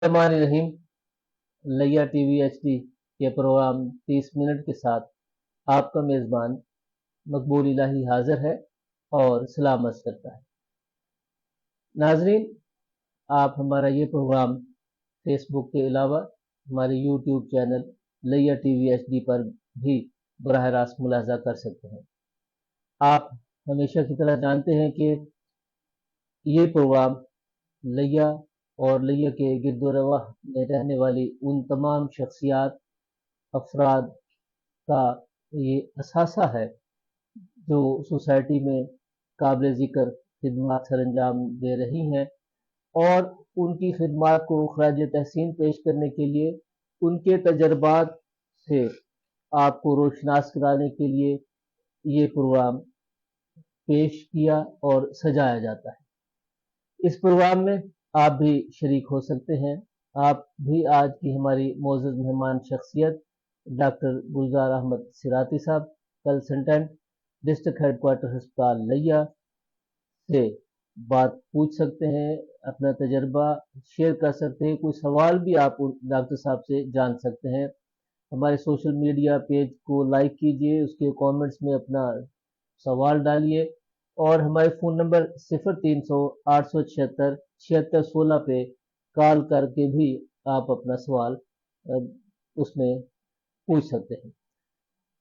हमारे रहीम लिया TV HD के प्रोग्राम 30 मिनट के साथ आपका मेज़बान मकबूल इलाही हाजिर है और सलामत करता है। नाजरीन, आप हमारा ये प्रोग्राम फेसबुक के अलावा हमारे यूट्यूब चैनल लिया टीवी एचडी पर भी बराह रास्त मुलाजा कर सकते हैं। आप हमेशा की तरह जानते हैं कि ये प्रोग्राम लिया और लिया के गिरदोरवा में रहने वाली उन तमाम शख्सियात अफराद का ये असासा है जो सोसाइटी में काबिल ज़िक्र खिदमत सर अंजाम दे रही हैं, और उनकी खिदमत को खराज तहसीन पेश करने के लिए उनके तजर्बात से आपको रोशनास कराने के लिए ये प्रोग्राम पेश किया और सजाया जाता है। इस प्रोग्राम में आप भी शरीक हो सकते हैं। आप भी आज की हमारी मोअज़्ज़ज़ मेहमान शख्सियत डॉक्टर गुलजार अहमद सिराती साहब, कंसल्टेंट डिस्ट्रिक्ट हेडक्वार्टर अस्पताल लिया से बात पूछ सकते हैं, अपना तजर्बा शेयर कर सकते हैं। कोई सवाल भी आप डॉक्टर साहब से जान सकते हैं। हमारे सोशल मीडिया पेज को लाइक कीजिए, उसके कमेंट्स में अपना सवाल डालिए, और हमारे फ़ोन नंबर 0300 876 7616 पे कॉल करके भी आप अपना सवाल उसमें पूछ सकते हैं।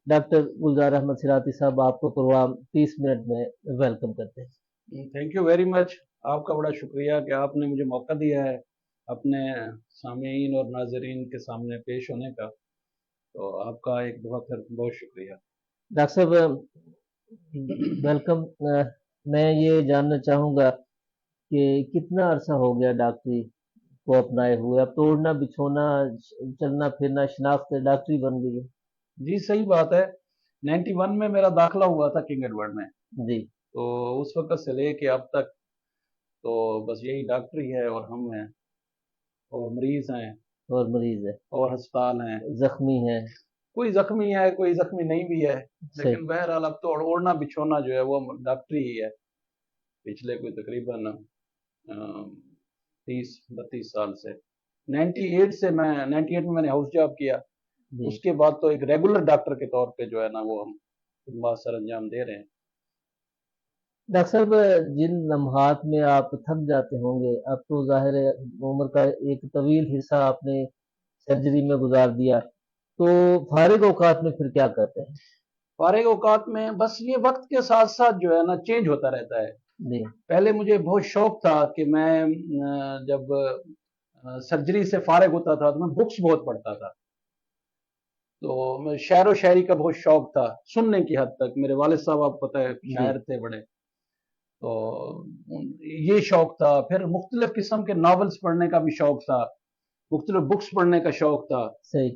डॉक्टर गुलजार अहमद सिराती साहब, आपको प्रोग्राम 30 मिनट में वेलकम करते हैं। Thank you very much. आपका बड़ा शुक्रिया कि आपने मुझे मौका दिया है अपने सामीन और नाजरीन के सामने पेश होने का, तो आपका एक बहुत शुक्रिया। डॉक्टर साहब वेलकम। मैं ये जानना चाहूँगा कि कितना अरसा हो गया डॉक्टरी को अपनाए हुए? अब तो उड़ना बिछोना, चलना फिरना, शनाख्त डॉक्टरी बन गई है। जी सही बात है। 91 में मेरा दाखिला हुआ था किंग एडवर्ड में जी। तो उस वक्त से लेके अब तक तो बस यही डॉक्टरी है, और हम हैं, और मरीज हैं, और मरीज है, और अस्पताल हैं, जख्मी है, कोई जख्मी है, कोई जख्मी नहीं भी है, सही। लेकिन बहरहाल अब तो ओढ़ना बिछोना जो है वो डॉक्टरी ही है। पिछले कोई तकरीबन 30-32 साल से 98 में मैंने हाउस जॉब किया। जी। उसके बाद तो एक रेगुलर डॉक्टर के तौर पे जो है ना वो हम खिदमत सर अंजाम दे रहे हैं। डॉक्टर साहब, जिन लम्हात में आप थक जाते होंगे, अब तो जाहिर है उम्र का एक तवील हिस्सा आपने सर्जरी में गुजार दिया, तो फारिग औकात में फिर क्या करते हैं? फारिग औकात में बस ये वक्त के साथ साथ जो है ना चेंज होता रहता है। जी। पहले मुझे बहुत शौक था कि मैं जब सर्जरी से फारिग होता था तो मैं बुक्स बहुत पढ़ता था। तो मैं शायर व शायरी का बहुत शौक था, सुनने की हद तक। मेरे वालिद साहब आपको पता है शायर थे बड़े, तो ये शौक था। फिर मुख्तलिफ किस्म के नॉवेल्स पढ़ने का भी शौक था, मुख्तलिफ बुक्स पढ़ने का शौक था। सही।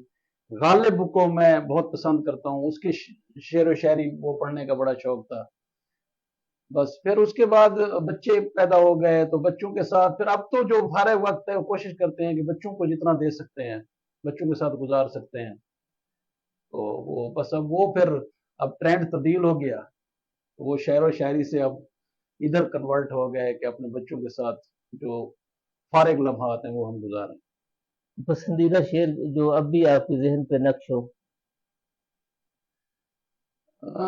गालिब को मैं बहुत पसंद करता हूँ, उसके शेर व शायरी वो पढ़ने का बड़ा शौक था। बस फिर उसके बाद बच्चे पैदा हो गए, तो बच्चों के साथ फिर अब तो जो फारिग वक्त है वो कोशिश करते हैं कि बच्चों को जितना दे सकते हैं बच्चों के साथ गुजार सकते हैं। तो वो बस अब वो फिर अब ट्रेंड तब्दील हो गया, तो वो शेर व शायरी से अब इधर कन्वर्ट हो गए कि अपने बच्चों के साथ जो फारिग लम्हात हैं वो हम गुजारें। पसंदीदा शेर जो अब भी आपके जहन पे नक्श हो?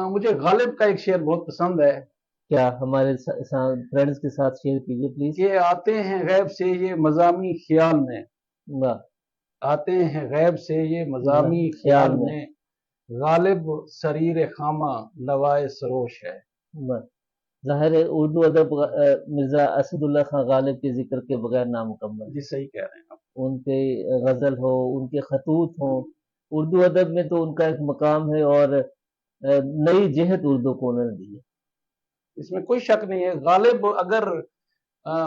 मुझे गालिब का एक शेर बहुत पसंद है। क्या हमारे फ्रेंड्स के साथ शेयर कीजिए प्लीज। ये आते हैं गैब से ये मज़ामी ख्याल में, वाह। आते हैं गैब से ये मज़ामी ख्याल ख्याल में। में, गालिब सरीर खामा लवाए सरोश है। वाह। ज़ाहिर है उर्दू अदब मिर्ज़ा असदुल्ला खां गालिब के ज़िक्र के बगैर नामुकम्मल जी है। सही कह रहे हैं आप। उनके गज़ल हो, उनके खतूत हों, उर्दू अदब में तो उनका एक मकाम है, और नई जहत उर्दू को उन्होंने दी है। इसमें कोई शक नहीं है। गालिब अगर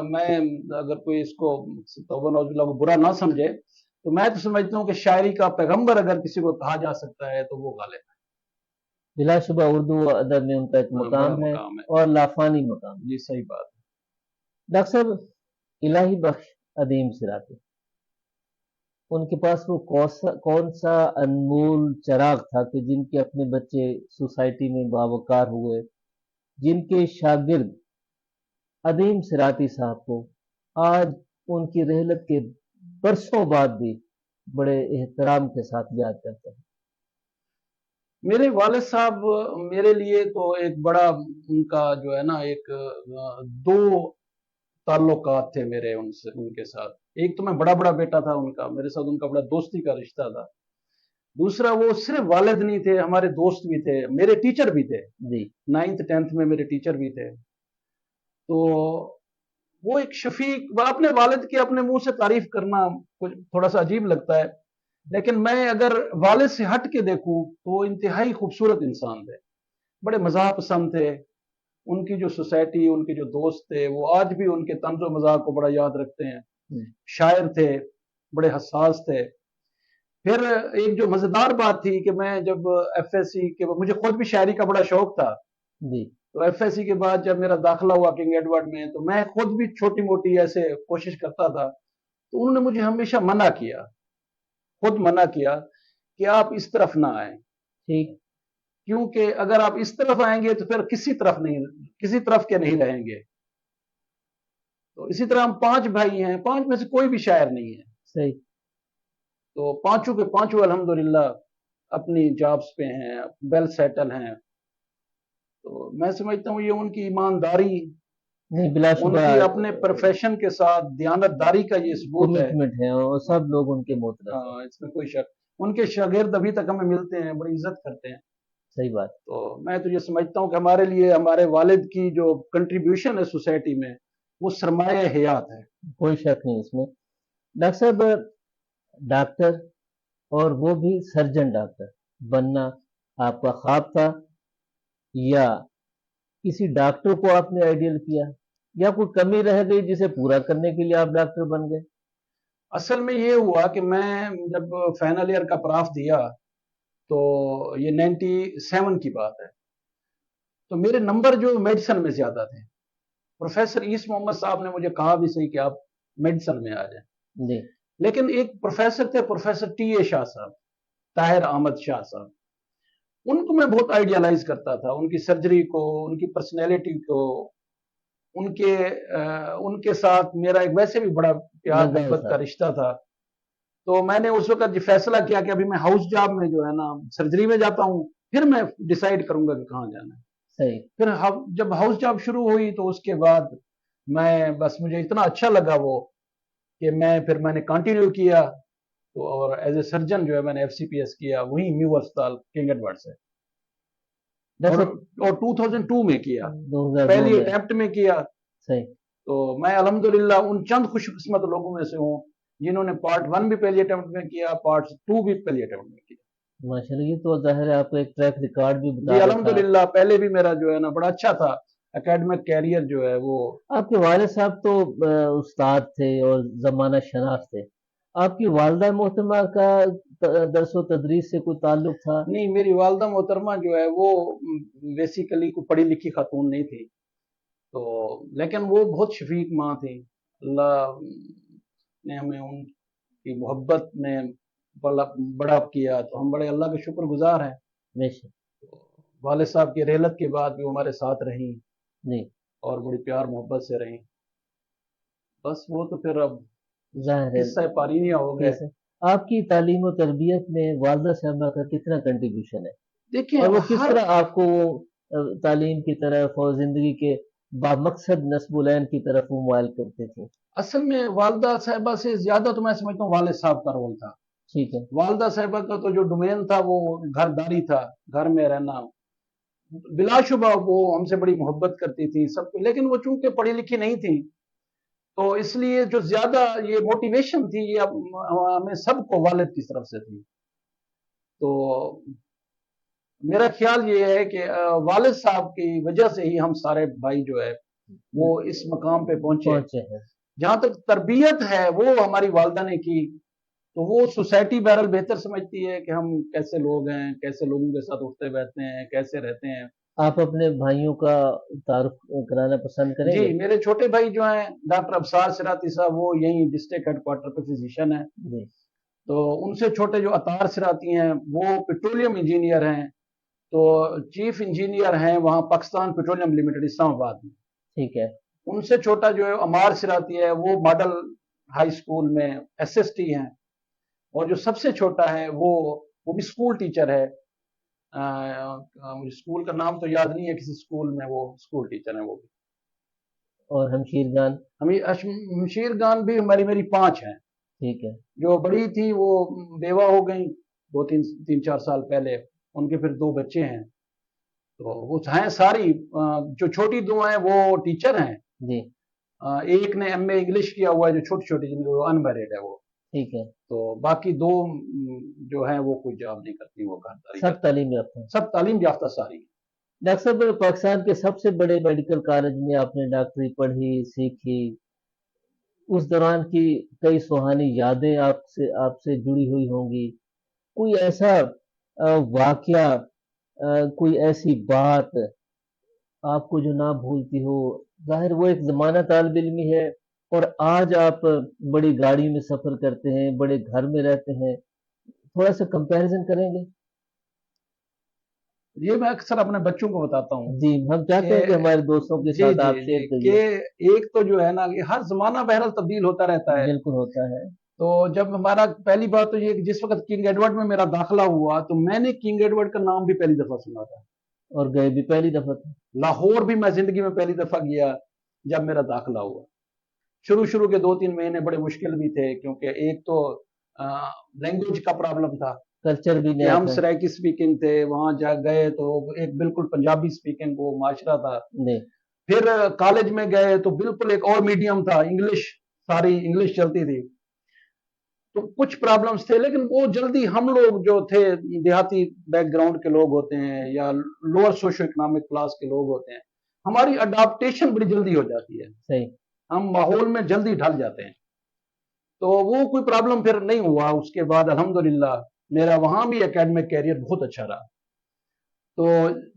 मैं अगर कोई इसको तौबा नौजुबिल्लाह को बुरा ना समझे, तो मैं तो समझता हूँ कि शायरी का पैगंबर अगर किसी को कहा जा सकता है तो वो गालिब है। बिलाशुबा उर्दू अदब में उनका एक बड़ा मकाम है, मकाम है। और लाफानी मकाम। जी सही बात डॉक्टर साहब, इलाही बख्श अदीम सिराती, उनके पास वो कौन सा अनमोल चिराग था कि जिनके अपने बच्चे सोसाइटी में बावकार हुए, जिनके शागिर्द अदीम सिराती साहब को आज उनकी रहलत के برسوں بعد بھی بڑے احترام کے ساتھ یاد کرتے ہیں؟ میرے والد صاحب میرے لیے تو ایک بڑا ان کا جو ہے نا ایک دو تعلقات تھے میرے ان کے ساتھ. ایک تو میں بڑا بیٹا تھا ان کا، میرے ساتھ ان کا بڑا دوستی کا رشتہ تھا. دوسرا وہ صرف والد نہیں تھے، ہمارے دوست بھی تھے، میرے ٹیچر بھی تھے. جی 9th 10th میں میرے ٹیچر بھی تھے. تو وہ ایک شفیق، اپنے والد کی اپنے منہ سے تعریف کرنا کچھ تھوڑا سا عجیب لگتا ہے، لیکن میں اگر والد سے ہٹ کے دیکھوں تو وہ انتہائی خوبصورت انسان تھے. بڑے مزاح پسند تھے. ان کی جو سوسائٹی، ان کے جو دوست تھے، وہ آج بھی ان کے طنز و مزاح کو بڑا یاد رکھتے ہیں. شاعر تھے، بڑے حساس تھے. پھر ایک جو مزیدار بات تھی کہ میں جب ایف ایس سی کے، مجھے خود بھی شاعری کا بڑا شوق تھا. جی تو ایف ایس سی کے بعد جب میرا داخلہ ہوا کنگ ایڈورڈ میں، تو میں خود بھی چھوٹی موٹی ایسے کوشش کرتا تھا. تو انہوں نے مجھے ہمیشہ منع کیا، خود منع کیا کہ آپ اس طرف نہ آئیں، ٹھیک. کیونکہ اگر آپ اس طرف آئیں گے تو پھر کسی طرف کے نہیں رہیں گے. تو اسی طرح ہم 5 بھائی ہیں، 5 میں سے کوئی بھی شاعر نہیں ہے. صحیح. تو پانچوں کے پانچوں الحمدللہ اپنی جابز پہ ہیں، ویل سیٹل ہیں. تو میں سمجھتا ہوں یہ ان کی ایمانداری، نہیں بلا ان شبہ کی اپنے پروفیشن کے ساتھ دیانت داری کا یہ ثبوت ہے. کمٹمنٹ ہے اور سب لوگ ان کے محترم ہیں. ہاں، اس میں کوئی شک. ان کے شاگرد ابھی تک ہمیں ملتے ہیں، بڑی عزت کرتے ہیں. صحیح بات. تو میں تو یہ سمجھتا ہوں کہ ہمارے لیے ہمارے والد کی جو کنٹریبیوشن ہے سوسائٹی میں، وہ سرمایہ حیات ہے. کوئی شک نہیں اس میں. ڈاکٹر صاحب، ڈاکٹر اور وہ بھی سرجن ڈاکٹر بننا آپ کا خواب تھا، یا کسی ڈاکٹر کو آپ نے آئیڈیل کیا، یا کوئی کمی رہ گئی جسے پورا کرنے کے لیے آپ ڈاکٹر بن گئے؟ اصل میں یہ ہوا کہ میں جب فائنل ایئر کا پراف دیا تو یہ 97 کی بات ہے. تو میرے نمبر جو میڈیسن میں زیادہ تھے. پروفیسر عیس محمد صاحب نے مجھے کہا بھی صحیح کہ آپ میڈیسن میں آ جائیں. جی لیکن ایک پروفیسر تھے، پروفیسر ٹی اے شاہ صاحب، طاہر احمد شاہ صاحب. ان کو میں بہت آئیڈیالائز کرتا تھا، ان کی سرجری کو، ان کی پرسنالٹی کو، ان کے ساتھ میرا ایک ویسے بھی بڑا پیار محبت کا رشتہ تھا. تو میں نے اس وقت یہ فیصلہ کیا کہ ابھی میں ہاؤس جاب میں جو ہے نا سرجری میں جاتا ہوں، پھر میں ڈیسائیڈ کروں گا کہ کہاں جانا ہے. صحیح. پھر جب ہاؤس جاب شروع ہوئی تو اس کے بعد میں بس مجھے اتنا اچھا لگا وہ کہ میں نے کنٹینیو کیا. تو اور ایز اے سرجن جو ہے میں نے ایف سی پی ایس کیا وہیں نیو اسپتال کنگ ایڈورڈ سے، اور 2002 میں کیا، پہلی اٹیمپٹ میں کیا. صحیح. تو میں الحمدللہ ان چند خوش قسمت لوگوں میں سے ہوں جنہوں نے پارٹ 1 بھی پہلی اٹیمپٹ میں کیا، پارٹ 2 بھی پہلی اٹیمپٹ میں کیا. ماشاءاللہ، یہ تو ظاہر ہے آپ کو ایک ٹریک ریکارڈ بھی بتا جی رہا تھا. الحمدللہ پہلے بھی میرا جو ہے نا بڑا اچھا تھا اکیڈمک کیریئر جو ہے وہ. آپ کے والد صاحب تو استاد تھے اور زمانہ شناس تھے. آپ کی والدہ محترمہ کا درس و تدریس سے کوئی تعلق تھا؟ نہیں، میری والدہ محترمہ جو ہے وہ بیسیکلی کوئی پڑھی لکھی خاتون نہیں تھی. تو لیکن وہ بہت شفیق ماں تھی. اللہ نے ہمیں ان کی محبت میں بڑا کیا، تو ہم بڑے اللہ کے شکر گزار ہیں. والد صاحب کی رحلت کے بعد بھی ہمارے ساتھ رہیں جی اور بڑی پیار محبت سے رہیں. بس وہ تو پھر اب ظاہر ہے قصہ پارینیہ ہو گئے. آپ کی تعلیم و تربیت میں والدہ صاحبہ کا کتنا کنٹریبیوشن ہے؟ دیکھیں، اور وہ کس طرح آپ کو تعلیم کی طرف اور زندگی کے بامقصد نصب العین کی طرف وہ مائل کرتے تھے؟ اصل میں والدہ صاحبہ سے زیادہ تو میں سمجھتا ہوں والد صاحب کا رول تھا. ٹھیک ہے. والدہ صاحبہ کا تو جو ڈومین تھا وہ گھر داری تھا، گھر میں رہنا. بلا شبہ وہ ہم سے بڑی محبت کرتی تھی سب کو، لیکن وہ چونکہ پڑھی لکھی نہیں تھی تو اس لیے جو زیادہ یہ موٹیویشن تھی یہ ہمیں سب کو والد کی طرف سے تھی. تو میرا خیال یہ ہے کہ والد صاحب کی وجہ سے ہی ہم سارے بھائی جو ہے وہ اس مقام پہ پہنچے ہیں. جہاں تک تربیت ہے وہ ہماری والدہ نے کی، تو وہ سوسائٹی بہرحال بہتر سمجھتی ہے کہ ہم کیسے لوگ ہیں، کیسے لوگوں کے ساتھ اٹھتے بیٹھتے ہیں، کیسے رہتے ہیں. آپ اپنے بھائیوں کا تعارف کرانا پسند کریں گے؟ جی، میرے چھوٹے بھائی جو ہیں ڈاکٹر ابصار سراتی صاحب، وہ یہیں ڈسٹرکٹ ہیڈ کوارٹر پہ فزیشین ہیں. جی. تو ان سے چھوٹے جو اطہار سراتی ہیں وہ پیٹرولیم انجینئر ہیں، تو چیف انجینئر ہیں وہاں پاکستان پیٹرولیم لمیٹڈ اسلام آباد میں. ٹھیک ہے. ان سے چھوٹا جو ہے عمار سراتی ہے، وہ ماڈل हाई स्कूल में SST हैं, और जो सबसे छोटा है वो भी स्कूल टीचर है। मुझे स्कूल का नाम तो याद नहीं है, किसी स्कूल में वो स्कूल टीचर है वो भी। और हमशीर गान भी मेरी 5 हैं। ठीक है। जो बड़ी थी वो बेवा हो गई 3-4 साल पहले, उनके फिर 2 बच्चे हैं। तो वो हैं सारी, जो छोटी 2 हैं वो टीचर हैं जी। एक ने MA इंग्लिश किया हुआ है, जो छोटी छोटी जिनकी वो अनमैरिड है वो। ठीक है। तो बाकी 2 जो है वो कोई जॉब नहीं करती, वो घर सब तालीम याफ्ता हैं। सब तालीम याफ्ता सारी। डॉक्टर साहब, पाकिस्तान के सबसे बड़े मेडिकल कॉलेज में आपने डॉक्टरी पढ़ी सीखी, उस दौरान की कई सुहानी यादें आपसे आपसे जुड़ी हुई होंगी। कोई ऐसा वाकया, कोई ऐसी बात आपको जो ना भूलती हो? जाहिर वो एक ज़माना तालिब इल्मी है, और आज आप बड़ी गाड़ी में सफ़र करते हैं, बड़े घर में रहते हैं, थोड़ा सा कंपैरिजन करेंगे? ये मैं अक्सर अपने बच्चों को बताता हूँ जी, हम चाहते हैं कि हमारे दोस्तों के जी साथ जी आप जी शेयर कि करिए। एक तो जो है ना कि हर जमाना बहरहाल तब्दील होता रहता है। बिल्कुल होता है। तो जब हमारा पहली बात तो ये कि जिस वक्त किंग एडवर्ड में मेरा दाखिला हुआ, तो मैंने किंग एडवर्ड का नाम भी पहली दफा सुना था, और गए भी पहली दफा था। लाहौर भी मैं जिंदगी में पहली दफा गया जब मेरा दाखिला हुआ। शुरू शुरू के 2-3 महीने बड़े मुश्किल भी थे, क्योंकि एक तो लैंग्वेज का प्रॉब्लम था कल्चर भी कि नया हम था। सराइकी स्पीकिंग थे, वहां जा गए तो एक बिल्कुल पंजाबी स्पीकिंग वो माशरा था। जी। फिर कॉलेज में गए तो बिल्कुल एक और मीडियम था, इंग्लिश, सारी इंग्लिश चलती थी। तो कुछ प्रॉब्लम्स थे, लेकिन वो जल्दी हम लोग जो थे देहाती बैकग्राउंड के लोग होते हैं या लोअर सोशो इकोनॉमिक क्लास के लोग होते हैं, हमारी अडॉप्टेशन बड़ी जल्दी हो जाती है, सही। हम माहौल में जल्दी ढल जाते हैं। तो वो कोई प्रॉब्लम फिर नहीं हुआ। उसके बाद अल्हम्दुलिल्लाह मेरा वहां भी एकेडमिक कैरियर बहुत अच्छा रहा। तो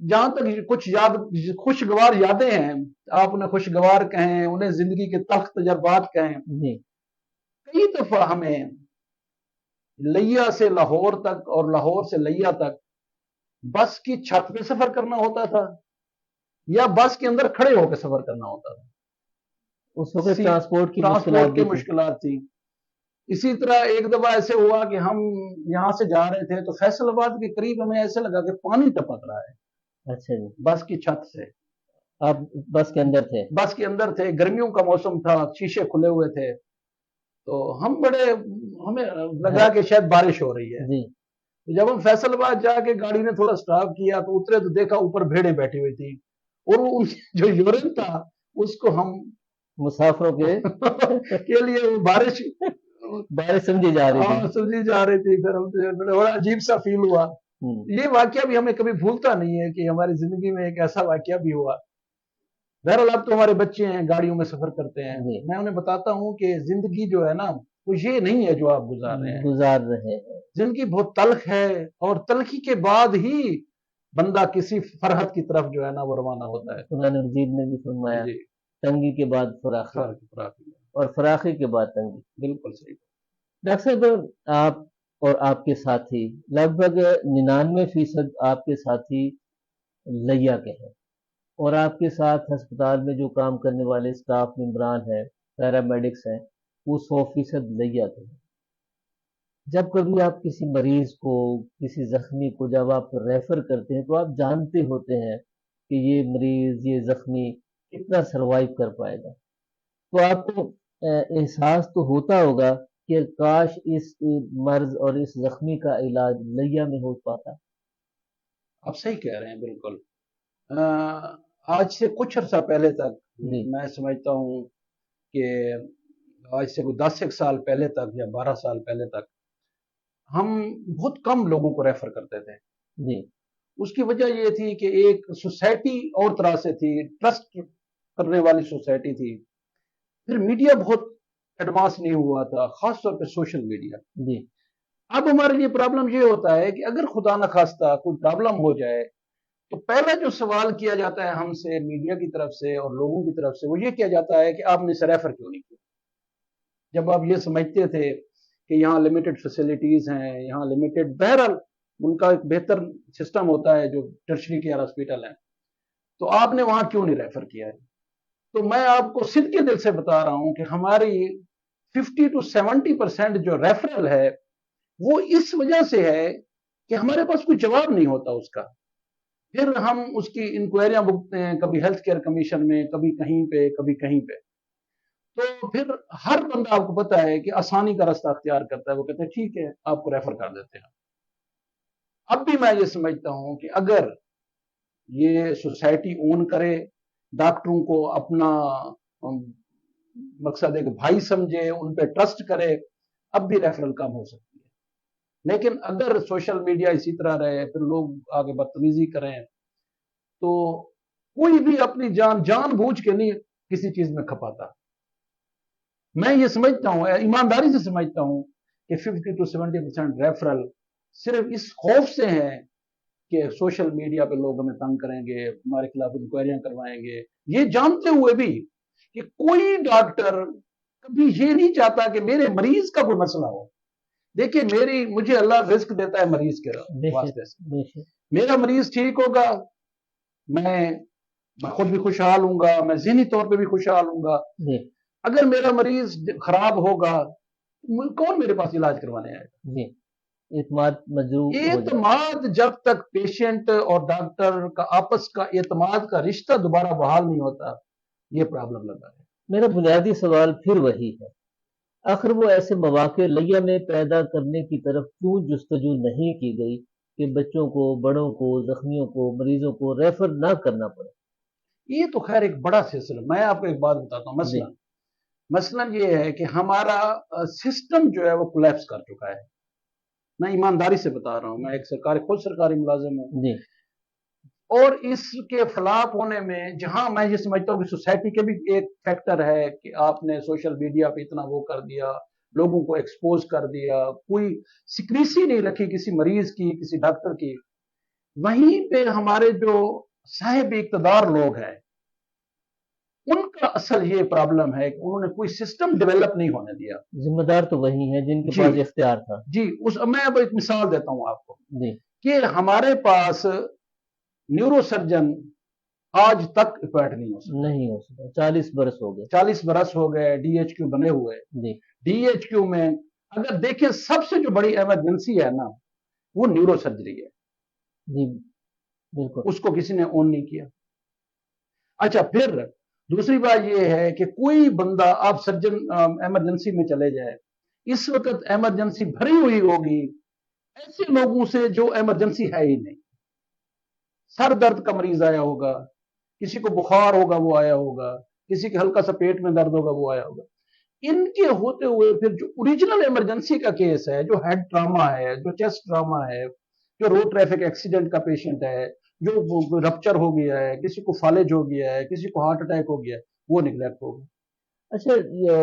जहां तक कुछ खुशगवार यादें हैं, आप उन्हें खुशगवार कहें, उन्हें जिंदगी के तल्ख तजर्बात कहें, जी। कई दफा हमें लिया से लाहौर तक और लाहौर से लिया तक बस की छत पे सफर करना होता था या बस के अंदर खड़े होकर सफर करना होता था। उस वक्त ट्रांसपोर्ट की भी थी। मुश्किलात थी। इसी तरह एक दफा ऐसे हुआ कि हम यहाँ से जा रहे थे तो फैसलाबाद के करीब हमें ऐसे लगा कि पानी टपक रहा है। अच्छा जी। बस की छत से। आप बस के अंदर थे? बस के अंदर थे, गर्मियों का मौसम था, शीशे खुले हुए थे, तो हमें लगा कि शायद बारिश हो रही है। जी। जब हम फैसलाबाद जाके गाड़ी ने थोड़ा स्टॉप किया तो उतरे तो देखा ऊपर भेड़ें बैठी हुई थी, और वो जो यूरिन था उसको हम मुसाफिरों के लिए वो बारिश बारिश समझी जा रही थी। समझी जा रही थी। फिर हम बड़ा अजीब सा फील हुआ। ये वाकया भी हमें कभी भूलता नहीं है कि हमारी जिंदगी में एक ऐसा वाकया भी हुआ। बहरहाल अब तो हमारे बच्चे हैं, गाड़ियों में सफर करते हैं, मैं उन्हें बताता हूँ कि जिंदगी जो है ना वो ये नहीं है जो आप गुजार रहे हैं। जिंदगी बहुत तल्ख है, और तल्खी के बाद ही बंदा किसी फरहत की तरफ जो है ना वो रवाना होता है। कुरान मजीद ने भी फरमाया, तंगी के बाद फराखी, और फराखी के बाद तंगी। बिल्कुल सही। डॉक्टर साहब, आप और आपके साथी, लगभग 99% आपके साथी लिया के हैं, और आपके साथ अस्पताल में जो काम करने वाले स्टाफ मेंबरान हैं, पैरामेडिक्स हैं, वो 100% लिया के हैं। जब कभी आप किसी मरीज को, किसी जख्मी को जब आप रेफर करते हैं, तो आप जानते होते हैं कि ये मरीज, ये जख्मी कितना सरवाइव कर पाएगा। तो आपको एहसास तो होता होगा कि काश इस मर्ज और इस जख्मी का इलाज लिया में हो पाता। आप सही कह रहे हैं, बिल्कुल। आज से कुछ अर्सा पहले तक मैं समझता हूँ कि आज से कोई 10 एक साल पहले तक या 12 साल पहले तक हम बहुत कम लोगों को रेफर करते थे। जी। उसकी वजह ये थी कि एक सोसाइटी और तरह से थी, ट्रस्ट करने वाली सोसाइटी थी। फिर मीडिया बहुत एडवांस नहीं हुआ था, खासतौर पे सोशल मीडिया। जी। अब हमारे लिए प्रॉब्लम ये होता है कि अगर खुदा न खास्ता कोई प्रॉब्लम हो जाए, तो पहला जो सवाल किया जाता है हमसे, मीडिया की तरफ से और लोगों की तरफ से, वो ये किया जाता है कि आपने इसे रेफर क्यों नहीं किया। जब आप ये समझते थे कि यहाँ लिमिटेड फैसिलिटीज हैं, यहाँ लिमिटेड, बहरहाल उनका एक बेहतर सिस्टम होता है जो टर्शरी केयर हॉस्पिटल है, तो आपने वहां क्यों नहीं रेफर किया है। तो मैं आपको सिद्ध के दिल से बता रहा हूं कि हमारी 50-70% जो रेफरल है वो इस वजह से है कि हमारे पास कोई जवाब नहीं होता उसका। फिर हम उसकी इंक्वायरियां भुगतते हैं, कभी हेल्थ केयर कमीशन में, कभी कहीं पे, कभी कहीं पे। तो फिर हर बंदा, आपको पता है कि आसानी का रास्ता अख्तियार करता है, वो कहते हैं ठीक है आपको रेफर कर देते हैं। अब भी मैं ये समझता हूं कि अगर ये सोसाइटी ओन करे, डॉक्टरों को अपना मकसद एक भाई समझे, उन पे ट्रस्ट करे, अब भी रेफरल कम हो सकती है। लेकिन अगर सोशल मीडिया इसी तरह रहे, फिर लोग आगे बदतमीजी करें, तो कोई भी अपनी जान जानबूझ के नहीं किसी चीज में खपाता। मैं ये समझता हूं, ईमानदारी से समझता हूं कि 50-70% रेफरल सिर्फ इस खौफ से है कि सोशल मीडिया पे लोग हमें तंग करेंगे, हमारे खिलाफ इंक्वायरियां करवाएंगे, ये जानते हुए भी कि कोई डॉक्टर कभी ये नहीं चाहता कि मेरे मरीज का कोई मसला हो। देखिए, मुझे अल्लाह रिस्क देता है मरीज के वास्ते से। मेरा मरीज ठीक होगा, मैं खुद भी खुशहाल हूंगा, मैं ज़हनी तौर पे भी खुशहाल हूंगा। अगर मेरा मरीज खराब होगा, कौन मेरे पास इलाज करवाने आएगा? एतमाद जब तक पेशेंट और डॉक्टर का आपस का एतमाद का रिश्ता दोबारा बहाल नहीं होता, ये प्रॉब्लम लगा है। मेरा बुनियादी सवाल फिर वही है, आखिर वो ऐसे मौके लिया में पैदा करने की तरफ क्यों जुस्तजू नहीं की गई कि बच्चों को, बड़ों को, जख्मियों को, मरीजों को रेफर ना करना पड़े? ये तो खैर एक बड़ा सिलसिला। मैं आपको एक बात बताता हूँ, मसलन ये है कि हमारा सिस्टम जो है वो कोलैप्स कर चुका है। मैं ईमानदारी से बता रहा हूँ, मैं एक खुद सरकारी मुलाजिम हूँ, और इसके खिलाफ होने में जहां मैं ये समझता हूँ कि सोसाइटी के भी एक फैक्टर है कि आपने सोशल मीडिया पे इतना वो कर दिया, लोगों को एक्सपोज कर दिया, कोई सिक्रीसी नहीं रखी किसी मरीज की, किसी डॉक्टर की। वहीं पे हमारे जो साहिब इक़्तिदार लोग हैं, उनका असल ये प्रॉब्लम है कि उन्होंने कोई सिस्टम डेवलप नहीं होने दिया। जिम्मेदार तो वही है जिनके पास इख्तियार था। जी, मैं अब एक मिसाल देता हूं आपको कि हमारे पास न्यूरोसर्जन आज तक अपॉइंट नहीं हो सकता। 40 बरस हो गए। 40 बरस हो गए डीएचक्यू बने हुए। डीएचक्यू में अगर देखें, सबसे जो बड़ी इमरजेंसी है ना, वो न्यूरो सर्जरी है। जी बिल्कुल। उसको किसी ने ऑन नहीं किया। अच्छा, फिर दूसरी बात यह है कि कोई बंदा, आप सर्जन इमरजेंसी में चले जाए, इस वक्त इमरजेंसी भरी हुई होगी ऐसे लोगों से जो इमरजेंसी है ही नहीं। सर दर्द का मरीज आया होगा, किसी को बुखार होगा वो आया होगा, किसी के हल्का सा पेट में दर्द होगा वो आया होगा। इनके होते हुए फिर जो ओरिजिनल इमरजेंसी का केस है, जो हेड ट्रामा है, जो चेस्ट ट्रामा है, जो रोड ट्रैफिक एक्सीडेंट का पेशेंट है, जो रप्चर हो गया है, किसी को फालिज हो गया है, किसी को हार्ट अटैक हो गया है, वो निगलेक्ट होगा। अच्छा,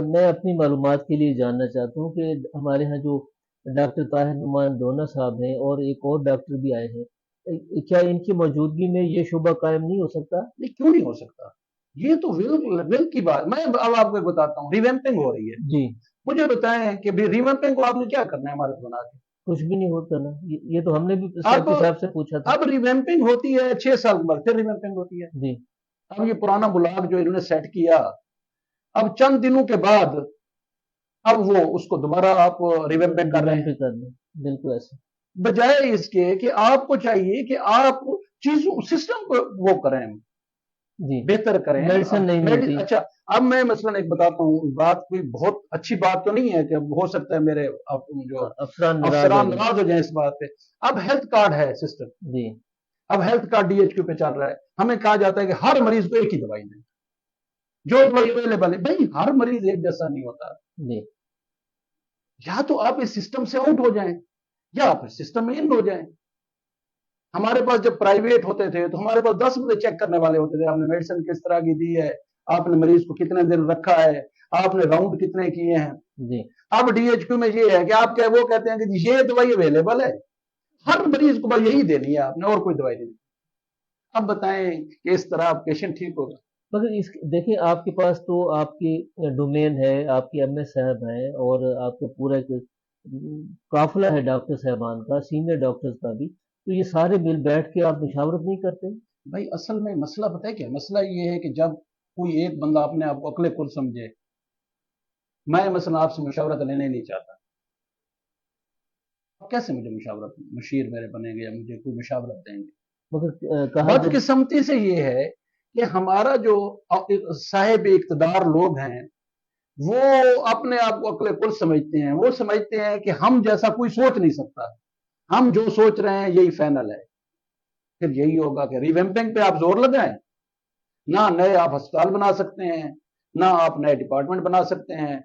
मैं अपनी मालूमात के लिए जानना चाहता हूँ कि हमारे यहाँ जो डॉक्टर ताहिर नुमान डोना साहब हैं और एक और डॉक्टर भी आए हैं, क्या इनकी मौजूदगी में ये शुबा कायम नहीं हो सकता? नहीं, क्यों नहीं हो सकता? ये तो विल की बात। मैं अब आपको बताता हूँ, रिवैम्पिंग हो रही है जी। मुझे बताएं कि रिवैम्पिंग को आपने क्या करना है हमारे बना के? कुछ भी नहीं होता ना। ये तो हमने भी साहब से पूछा था। अब रिवैम्पिंग होती है 6 साल के बाद, फिर रिवैम्पिंग होती है जी। अब ये पुराना ब्लॉग जो इन्होंने सेट किया, अब चंद दिनों के बाद अब वो उसको दोबारा आप रिवैम्पिंग कर रहे हैं। बिल्कुल ऐसे, बजाय इसके कि आपको चाहिए कि आप चीजों सिस्टम को वो करें जी, बेहतर करें। मेडिसिन नहीं मिलती। अच्छा, अब मैं मसलन एक बताता हूँ, बात कोई बहुत अच्छी बात तो नहीं है कि हो सकता है मेरे जो अफसरान नाराज हो जाए इस बात पे। अब हेल्थ कार्ड है सिस्टम जी, अब हेल्थ कार्ड डीएचक्यू पे चल रहा है। हमें कहा जाता है कि हर मरीज को एक ही दवाई दें, जो दवाई अवेलेबल है। भाई, हर मरीज एक जैसा नहीं होता जी। या तो आप इस सिस्टम से आउट हो जाएं, या आप इस सिस्टम में इन हो जाएं। हमारे पास जब प्राइवेट होते थे तो हमारे पास 10 बंदे चेक करने वाले होते थे, आपने मेडिसिन किस तरह की दी है, आपने मरीज को कितने दिन रखा है, आपने राउंड कितने किए हैं जी। अब डीएचक्यू में ये है कि आप वो कहते हैं कि ये दवाई अवेलेबल है, हर मरीज को बस यही देनी है आपने, और कोई दवाई नहीं। अब बताएं कि इस तरह पेशेंट ठीक होगा? मगर देखिए, आपके पास तो आपकी डोमेन है, आपके एमएस साहब हैं और आपका पूरा एक काफिला है डॉक्टर साहबान का, सीनियर डॉक्टर्स का भी, तो ये सारे मिल बैठ के आप मुशावरत नहीं करते? भाई, असल में मसला पता है क्या? मसला ये है कि जब कोई एक बंदा अपने आप को अकले कुल समझे, میں مثلا آپ سے مشاورت لینا ہی نہیں چاہتا، آپ کیسے مجھے مشاورت مشیر میرے بنیں گے یا مجھے کوئی مشاورت دیں گے؟ مگر کہا بدقسمتی سے یہ ہے کہ ہمارا جو صاحب اقتدار لوگ ہیں وہ اپنے آپ کو عقل کل سمجھتے ہیں، وہ سمجھتے ہیں کہ ہم جیسا کوئی سوچ نہیں سکتا، ہم جو سوچ رہے ہیں یہی فائنل ہے، پھر یہی ہوگا کہ ریویمپنگ پہ آپ زور لگائیں، نہ نئے آپ ہسپتال بنا سکتے ہیں، نہ آپ نئے ڈپارٹمنٹ بنا سکتے ہیں،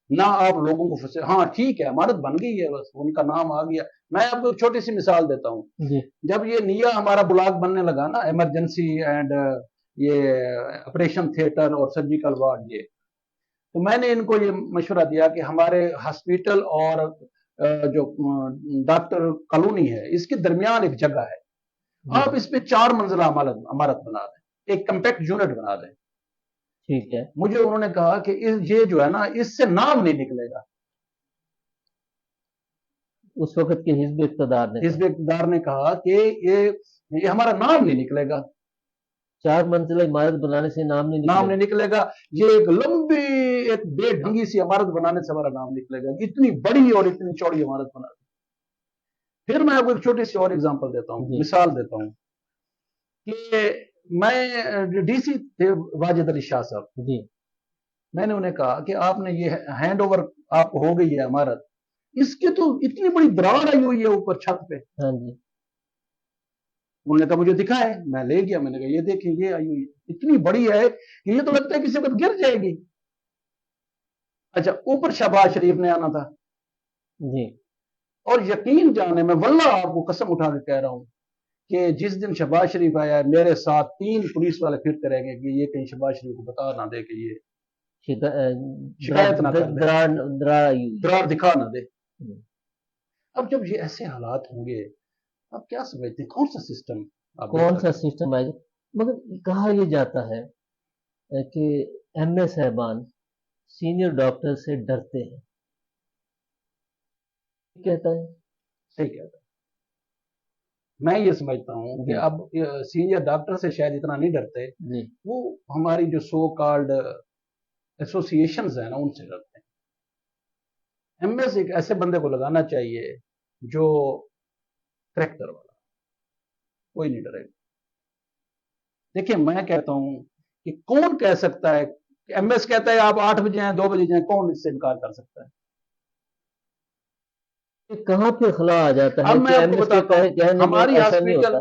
نہ آپ لوگوں کو ہاں ٹھیک ہے عمارت بن گئی ہے بس ان کا نام آ گیا۔ میں آپ کو ایک چھوٹی سی مثال دیتا ہوں، جی جب یہ نیا ہمارا بلاک بننے لگا نا، ایمرجنسی اینڈ یہ آپریشن تھیٹر اور سرجیکل وارڈ، یہ تو میں نے ان کو یہ مشورہ دیا کہ ہمارے ہاسپٹل اور جو ڈاکٹر کالونی ہے اس کے درمیان ایک جگہ ہے، آپ اس پہ 4 منزلہ عمارت بنا دیں، ایک کمپیکٹ یونٹ بنا دیں۔ ٹھیک ہے، مجھے انہوں نے کہا کہ یہ جو ہے نا اس سے نام نہیں نکلے گا، اس وقت کے حزب اقتدار نے کہا کہ یہ ہمارا نام نہیں نکلے گا، 4 منزلہ عمارت بنانے سے نام نہیں نکلے گا، یہ ایک لمبی ایک بے ڈھنگی سی عمارت بنانے سے ہمارا نام نکلے گا، اتنی بڑی اور اتنی چوڑی عمارت بنا دی۔ پھر میں آپ کو ایک چھوٹی سی اور اگزامپل دیتا ہوں، مثال دیتا ہوں کہ میں ڈی سی تھے واجد علی شاہ صاحب، جی میں نے انہیں کہا کہ آپ نے یہ ہینڈ اوور آپ ہو گئی ہے عمارت، اس کے تو اتنی بڑی درار آئی ہوئی ہے اوپر چھت پہ، ہاں جی انہوں نے کہا مجھے دکھا ہے، میں لے گیا، میں نے کہا یہ دیکھیں یہ آئی ہوئی ہے، اتنی بڑی ہے کہ یہ تو لگتا ہے کسی وقت گر جائے گی۔ اچھا اوپر شہباز شریف نے آنا تھا، جی اور یقین جانے میں واللہ آپ کو قسم اٹھا کے کہہ رہا ہوں کہ جس دن شہباز شریف آیا ہے میرے ساتھ 3 پولیس والے پھرتے رہیں گے کہ یہ کہیں شہباز شریف کو بتا نہ دے کہ یہ شکایت نہ کر دے، درار دکھا نہ دے۔ اب جب یہ ایسے حالات ہوں گے اب کیا سمجھتے ہیں کون سا سسٹم آئے گا؟ مگر کہا یہ جاتا ہے کہ ایم اے صاحبان سینئر ڈاکٹر سے ڈرتے ہیں، کہتا ہے صحیح کہتا ہے، میں یہ سمجھتا ہوں کہ اب سینئر ڈاکٹر سے شاید اتنا نہیں ڈرتے، وہ ہماری جو سو کالڈ ایسوسیشنز ہیں نا ان سے ڈرتے ہیں۔ ایم ایس ایک ایسے بندے کو لگانا چاہیے جو کریکٹر والا، کوئی نہیں ڈرے گا۔ دیکھیں میں کہتا ہوں کہ کون کہہ سکتا ہے کہ ایم ایس کہتا ہے آپ 8 بجے ہیں 2 بجے جائیں، کون اس سے انکار کر سکتا ہے؟ کہاں پہ خلا آ جاتا ہے؟ اب میں آپ کو بتاتا ہوں ہماری ہاسپٹل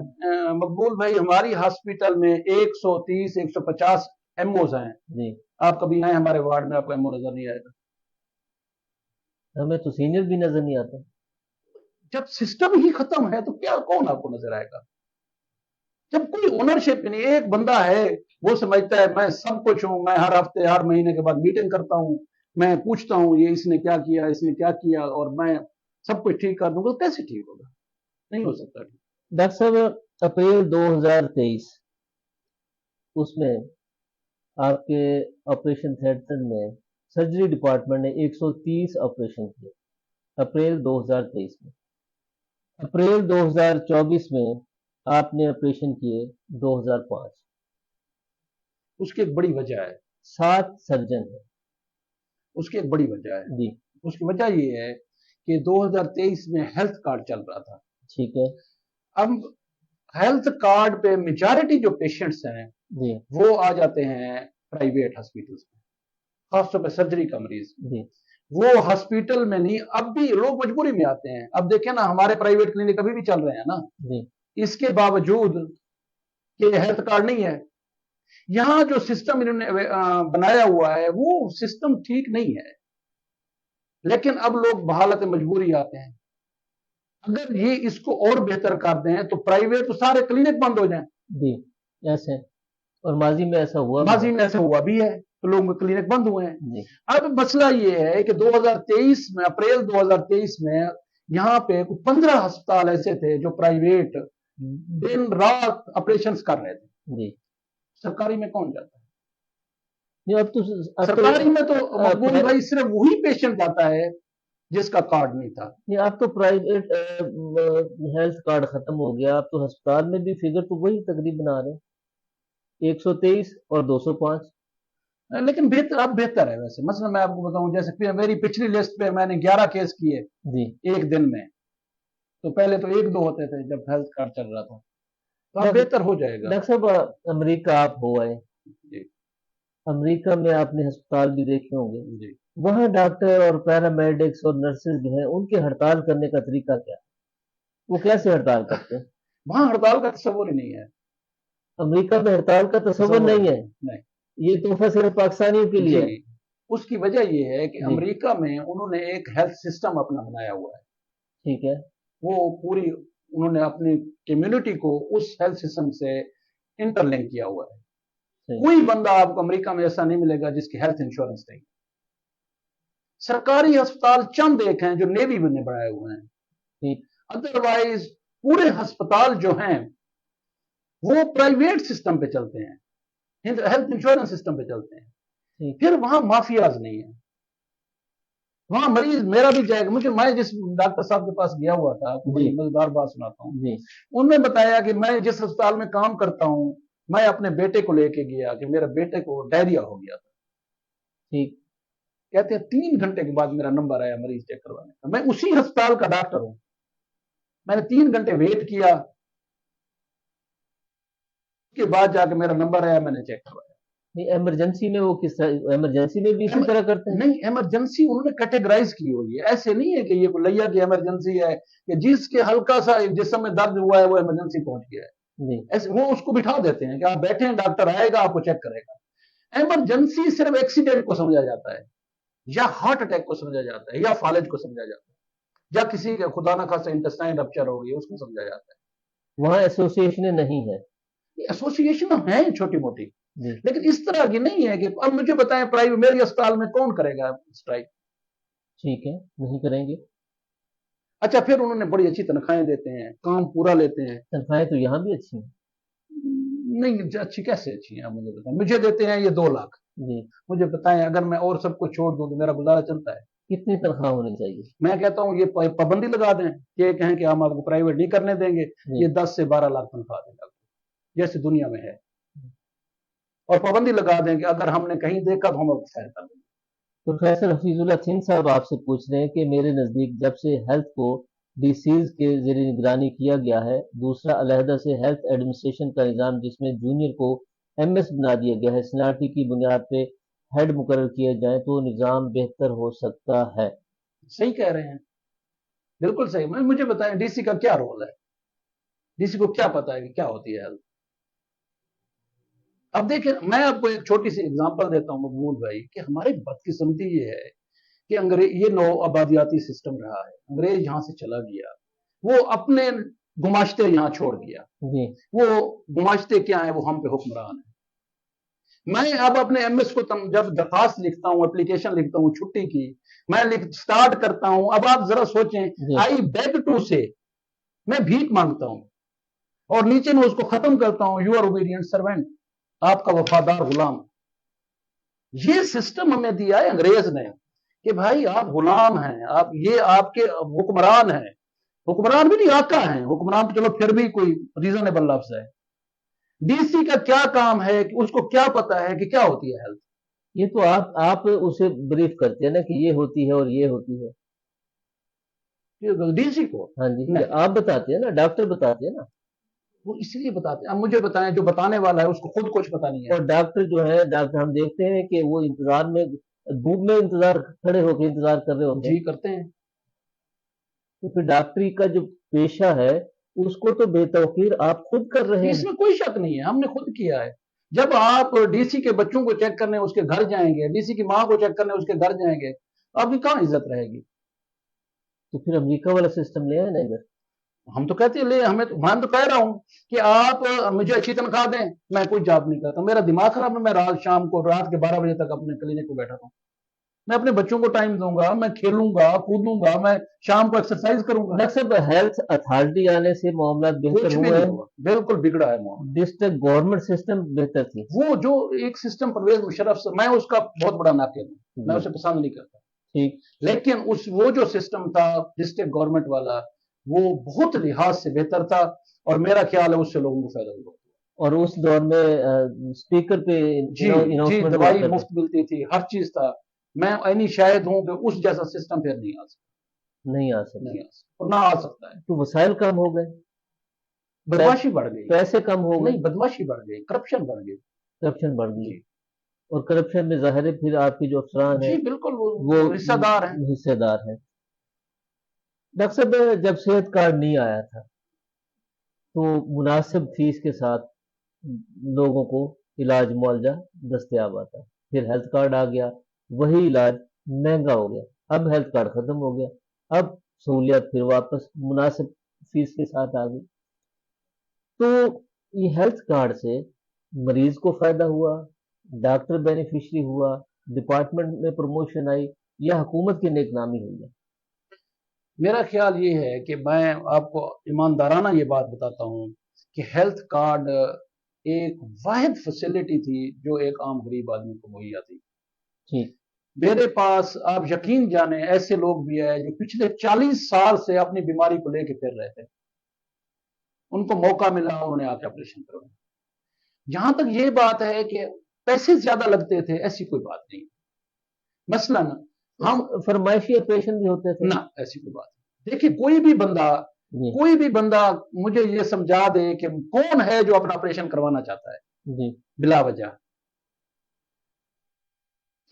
مقبول بھائی، ہماری ہاسپٹل میں 130 150 ایم اوز ہیں، آپ کبھی آئے ہمارے وارڈ میں آپ کو ایم او نظر نہیں آئے گا، ہمیں تو سینئر بھی نظر نہیں آتا۔ جب سسٹم ہی ختم ہے تو کیا کون آپ کو نظر آئے گا؟ جب کوئی اونرشپ نہیں، ایک بندہ ہے وہ سمجھتا ہے میں سب کچھ ہوں، میں ہر ہفتے ہر مہینے کے بعد میٹنگ کرتا ہوں، میں پوچھتا ہوں یہ اس نے کیا کیا اس نے کیا کیا اور میں سب کچھ ٹھیک کر دوں گا، کیسے ٹھیک ہوگا؟ نہیں ہو سکتا۔ ڈاکٹر صاحب اپریل 2023 اس میں آپ کے آپریشن تھیٹر میں سرجری ڈپارٹمنٹ نے 130 آپریشن کیے اپریل 2023 میں۔ اپریل 2024 میں آپ نے آپریشن کیے 2005، اس کی ایک بڑی وجہ ہے 7 سرجن ہیں، اس کی ایک بڑی وجہ ہے جی، اس کی وجہ یہ ہے کہ 2023 میں ہیلتھ کارڈ چل رہا تھا، ٹھیک ہے، اب ہیلتھ کارڈ پہ میجارٹی جو پیشنٹس ہیں جی وہ آ جاتے ہیں پرائیویٹ ہاسپٹلس میں، خاص طور پہ سرجری کا مریض جی وہ ہاسپٹل میں نہیں، اب بھی لوگ مجبوری میں آتے ہیں۔ اب دیکھیں نا ہمارے پرائیویٹ کلینک ابھی بھی چل رہے ہیں نا جی، اس کے باوجود کہ ہیلتھ کارڈ نہیں ہے، یہاں جو سسٹم انہوں نے بنایا ہوا ہے وہ سسٹم ٹھیک نہیں ہے، لیکن اب لوگ بحالت مجبوری آتے ہیں۔ اگر یہ اس کو اور بہتر کر دیں تو پرائیویٹ تو سارے کلینک بند ہو جائیں جی، ایسے اور ماضی میں ایسا ہوا بھی ہے تو لوگوں کے کلینک بند ہوئے ہیں۔ اب مسئلہ یہ ہے کہ 2023 میں اپریل 2023 میں یہاں پہ 15 ہسپتال ایسے تھے جو پرائیویٹ دن رات آپریشنز کر رہے تھے جی، سرکاری میں کون جاتا ہے؟ اب تو سرکاری میں تو مقبول بھائی صرف وہی پیشنٹ جاتا ہے جس کا کارڈ نہیں تھا۔ اب تو پرائیویٹ ہیلتھ کارڈ ختم ہو گیا، اب تو ہسپتال میں بھی فگر تو وہی تقریباً آ رہے ہیں 123 اور 205۔ लेकिन बेहतर, अब बेहतर है वैसे। मसलन मैं आपको बताऊं, जैसे मेरी पिछली लिस्ट पे मैंने 11 केस किए जी। एक दिन में, तो पहले तो 1-2 होते थे जब हेल्थ कार्ड चल रहा था, तो अब डॉक्टर बेहतर हो जाएगा। डॉक्टर साहब, अमेरिका आप हो आए, जी अमेरिका में आपने अस्पताल भी देखे होंगे, जी। वहाँ डॉक्टर और पैरामेडिक्स और नर्सेज जो हैं उनके हड़ताल करने का तरीका क्या है? वो कैसे हड़ताल करते हैं? वहां हड़ताल का तस्वुर ही नहीं है। अमेरिका में हड़ताल का तस्वुर नहीं है, नहीं। ये तोहफा सिर्फ पाकिस्तानियों के लिए है। जी, उसकी वजह ये है कि जी। अमेरिका में उन्होंने एक हेल्थ सिस्टम अपना बनाया हुआ है। ठीक है। वो पूरी उन्होंने अपनी कम्युनिटी को उस हेल्थ सिस्टम से इंटरलिंक किया हुआ है। सही। कोई बंदा आपको अमेरिका में ऐसा नहीं मिलेगा जिसकी हेल्थ इंश्योरेंस नहीं। सरकारी अस्पताल चंद एक हैं जो नेवी ने बनाए हुए हैं, ठीक। अदरवाइज पूरे अस्पताल जो हैं वो प्राइवेट सिस्टम पे चलते हैं, हेल्थ इंश्योरेंस सिस्टम पे चलते हैं। ठीक। फिर वहां माफियाज नहीं है, वहां मरीज मेरा भी जाएगा। मैं जिस डॉक्टर साहब के पास गया हुआ था, आपको बड़ी जी। मजेदार बात सुनाता हूँ। जी। उन्होंने बताया कि मैं जिस अस्पताल में काम करता हूँ, मैं अपने बेटे को लेके गया कि मेरे बेटे को डायरिया हो गया था। ठीक। कहते हैं 3 घंटे के बाद मेरा नंबर आया मरीज चेक करवाने का। मैं उसी अस्पताल का डॉक्टर हूं, मैंने 3 घंटे वेट किया, उसके बाद जाके मेरा नंबर आया, मैंने चेक करवाया। नहीं, इमरजेंसी में वो किस तरह, इमरजेंसी में भी इसी तरह करते हैं? नहीं, इमरजेंसी उन्होंने कैटेगराइज की हुई है। ऐसे नहीं है कि ये कोई लैया की इमरजेंसी है कि जिसके हल्का सा जिस्म में दर्द हुआ है वो इमरजेंसी पहुंच गया है। जी। ऐसे वो उसको बिठा देते हैं कि आप बैठे हैं, डॉक्टर आएगा आपको चेक करेगा। इमरजेंसी सिर्फ एक्सीडेंट को समझा जाता है, या हार्ट अटैक को समझा जाता है, या फालिज को समझा जाता है, या किसी के खुदा ना खासा इंटेस्टाइन रप्चर हो गई उसको समझा जाता है। वहाँ एसोसिएशन नहीं है? एसोसिएशन है छोटी मोटी, जी। लेकिन इस तरह की नहीं है कि अब मुझे बताएं प्राइवेट मेरे अस्पताल में कौन करेगा स्ट्राइक। ठीक है, नहीं करेंगे। अच्छा, फिर उन्होंने बड़ी अच्छी तनख्वाहें देते हैं, काम पूरा लेते हैं। तनख्वाहें तो यहाँ भी अच्छी हैं। नहीं, अच्छी कैसे अच्छी हैं आप मुझे बताएं। मुझे देते हैं ये 2 लाख। जी। मुझे बताएं अगर मैं और सबको छोड़ दूं तो मेरा गुजारा चलता है? कितनी तनख्वाह होनी चाहिए? मैं कहता हूं ये पाबंदी लगा दें कि कहें कि हम आपको प्राइवेट नहीं करने देंगे, जी। ये 10 से 12 लाख तनख्वाह दें जैसे दुनिया में है, और पाबंदी लगा दें कि अगर हमने कहीं देखा तो हम आपको फायर कर देंगे। प्रोफेसर हफीजुल्लाह सिंह साहब आपसे पूछ रहे हैं कि मेरे नज़दीक जब से हेल्थ को डीसीज के ज़ेरे निगरानी किया गया है, दूसरा अलहदा से हेल्थ एडमिनिस्ट्रेशन का निज़ाम जिसमें जूनियर को एमएस बना दिया गया है, सीनियरिटी की बुनियाद पे हेड मुकर्रर किए जाएं तो निज़ाम बेहतर हो सकता है। सही कह रहे हैं, बिल्कुल सही। मुझे बताएं डीसी का क्या रोल है? डीसी को क्या पता है कि क्या होती है हेल्थ? अब देखिए, मैं आपको एक छोटी सी एग्जांपल देता हूं मकबूल भाई, कि हमारी बदकिस्मती ये है कि अंग्रेज, ये नौ आबादियाती सिस्टम रहा है, अंग्रेज यहां से चला गया, वो अपने गुमाश्ते यहां छोड़ गया। जी। वो गुमाश्ते क्या है? वो हम पे हुक्मरान है। मैं अब अपने एमएस को जब दरखास्त लिखता हूं, एप्लीकेशन लिखता हूं छुट्टी की, मैं स्टार्ट करता हूं। अब आप जरा सोचें, आई बेग टू से, मैं भीख मांगता हूं, और नीचे में उसको खत्म करता हूं, यू आर ओबीडिएंट सर्वेंट, आपका वफादार गुलाम। ये सिस्टम हमें दिया है अंग्रेज ने कि भाई आप गुलाम हैं, आप ये आपके हुक्मरान हैं। हुक्मरान भी नहीं, आका हैं। हुक्मरान तो चलो फिर भी कोई रीजनेबल लफ्ज है। डीसी का क्या काम है कि उसको क्या पता है कि क्या होती है हेल्थ? ये तो आप उसे ब्रीफ करते हैं ना कि ये होती है और ये होती है। डीसी को? हाँ जी, आप बताते हैं ना, डॉक्टर बताते हैं ना। वो इसलिए बताते हैं। अब मुझे बताएं, जो बताने वाला है उसको खुद कुछ पता नहीं है। और डॉक्टर जो है, डॉक्टर हम देखते हैं कि वो इंतजार में, धूप में इंतजार, खड़े होकर इंतजार कर रहे होते हैं। जी करते हैं। तो फिर डॉक्टरी का जो पेशा है उसको तो बेतौकीर आप खुद कर रहे हैं। इसमें कोई शक नहीं है, हमने खुद किया है। जब आप डीसी के बच्चों को चेक करने उसके घर जाएंगे, डीसी की माँ को चेक करने उसके घर जाएंगे, आपकी कहां इज्जत रहेगी? तो फिर अमेरिका वाला सिस्टम ले आए ना इधर। हम तो कहते हैं ले, हमें तो, मैं तो कह रहा हूं कि आप मुझे अच्छी तनख्वाह दें, मैं कोई जॉब नहीं करता। मेरा दिमाग खराब है, मैं शाम को रात के 12 बजे तक अपने क्लिनिक को बैठा हूं। मैं अपने बच्चों को टाइम दूंगा, मैं खेलूंगा कूदूंगा, मैं शाम को एक्सरसाइज करूंगा। डॉक्टर साहब, हेल्थ अथॉरिटी आने से मामला बेहतर कुछ भी हुआ नहीं है? हुआ, बिल्कुल बिगड़ा है मामला। डिस्ट्रिक्ट गवर्नमेंट सिस्टम बेहतर थी। वो जो एक सिस्टम परवेज मुशर्रफ से, मैं उसका बहुत बड़ा नाक़िद हूं, मैं उसे पसंद नहीं करता। ठीक। लेकिन वो जो सिस्टम था डिस्ट्रिक्ट गवर्नमेंट वाला, वो बहुत लिहाज से बेहतर था, और मेरा ख्याल है उससे लोगों को फायदा हुआ। اور اس دور میں اسپیکر پہ جی اناؤنسمنٹ دوائی کرتے مفت ملتی تھی، ہر چیز تھا. میں عینی شاہد ہوں کہ اس جیسا سسٹم پھر نہیں آ سکتا، نہیں آ سکتا. نہیں آ سکتا، اور نہ آ سکتا ہے. تو وسائل کم ہو گئے، بدماشی بڑھ گئی. پیسے کم ہو گئے، نہیں، بدماشی بڑھ گئی، کرپشن بڑھ گئی. کرپشن بڑھ گئی. جی اور کرپشن میں ظاہر ہے پھر آپ کی جو افسران جی ہیں بالکل، وہ وہ حصہ دار ہیں. حصے دار ہیں. ڈاکٹر صاحب جب صحت کارڈ نہیں آیا تھا تو مناسب فیس کے ساتھ لوگوں کو علاج معالجہ دستیاب آتا. پھر ہیلتھ کارڈ آ گیا، وہی علاج مہنگا ہو گیا. اب ہیلتھ کارڈ ختم ہو گیا، اب سہولیات پھر واپس مناسب فیس کے ساتھ آ گئی. تو یہ ہیلتھ کارڈ سے مریض کو فائدہ ہوا، ڈاکٹر بینیفیشری ہوا، ڈپارٹمنٹ میں پروموشن آئی، یا حکومت کی نیک نامی ہوئی ہے؟ میرا خیال یہ ہے کہ میں آپ کو ایماندارانہ یہ بات بتاتا ہوں کہ ہیلتھ کارڈ ایک واحد فیسلٹی تھی جو ایک عام غریب آدمی کو مہیا تھی. جی میرے پاس آپ یقین جانیں ایسے لوگ بھی ہیں جو پچھلے 40 سال سے اپنی بیماری کو لے کے پھر رہے تھے، ان کو موقع ملا انہوں نے آ کے آپریشن کروایا. جہاں تک یہ بات ہے کہ پیسے زیادہ لگتے تھے، ایسی کوئی بات نہیں. مثلاً ہم فرمائشی آپریشن بھی ہوتے تھے نہ، ایسی کوئی بات نہیں. دیکھیے کوئی بھی بندہ مجھے یہ سمجھا دے کہ کون ہے جو اپنا آپریشن کروانا چاہتا ہے جی بلا وجہ.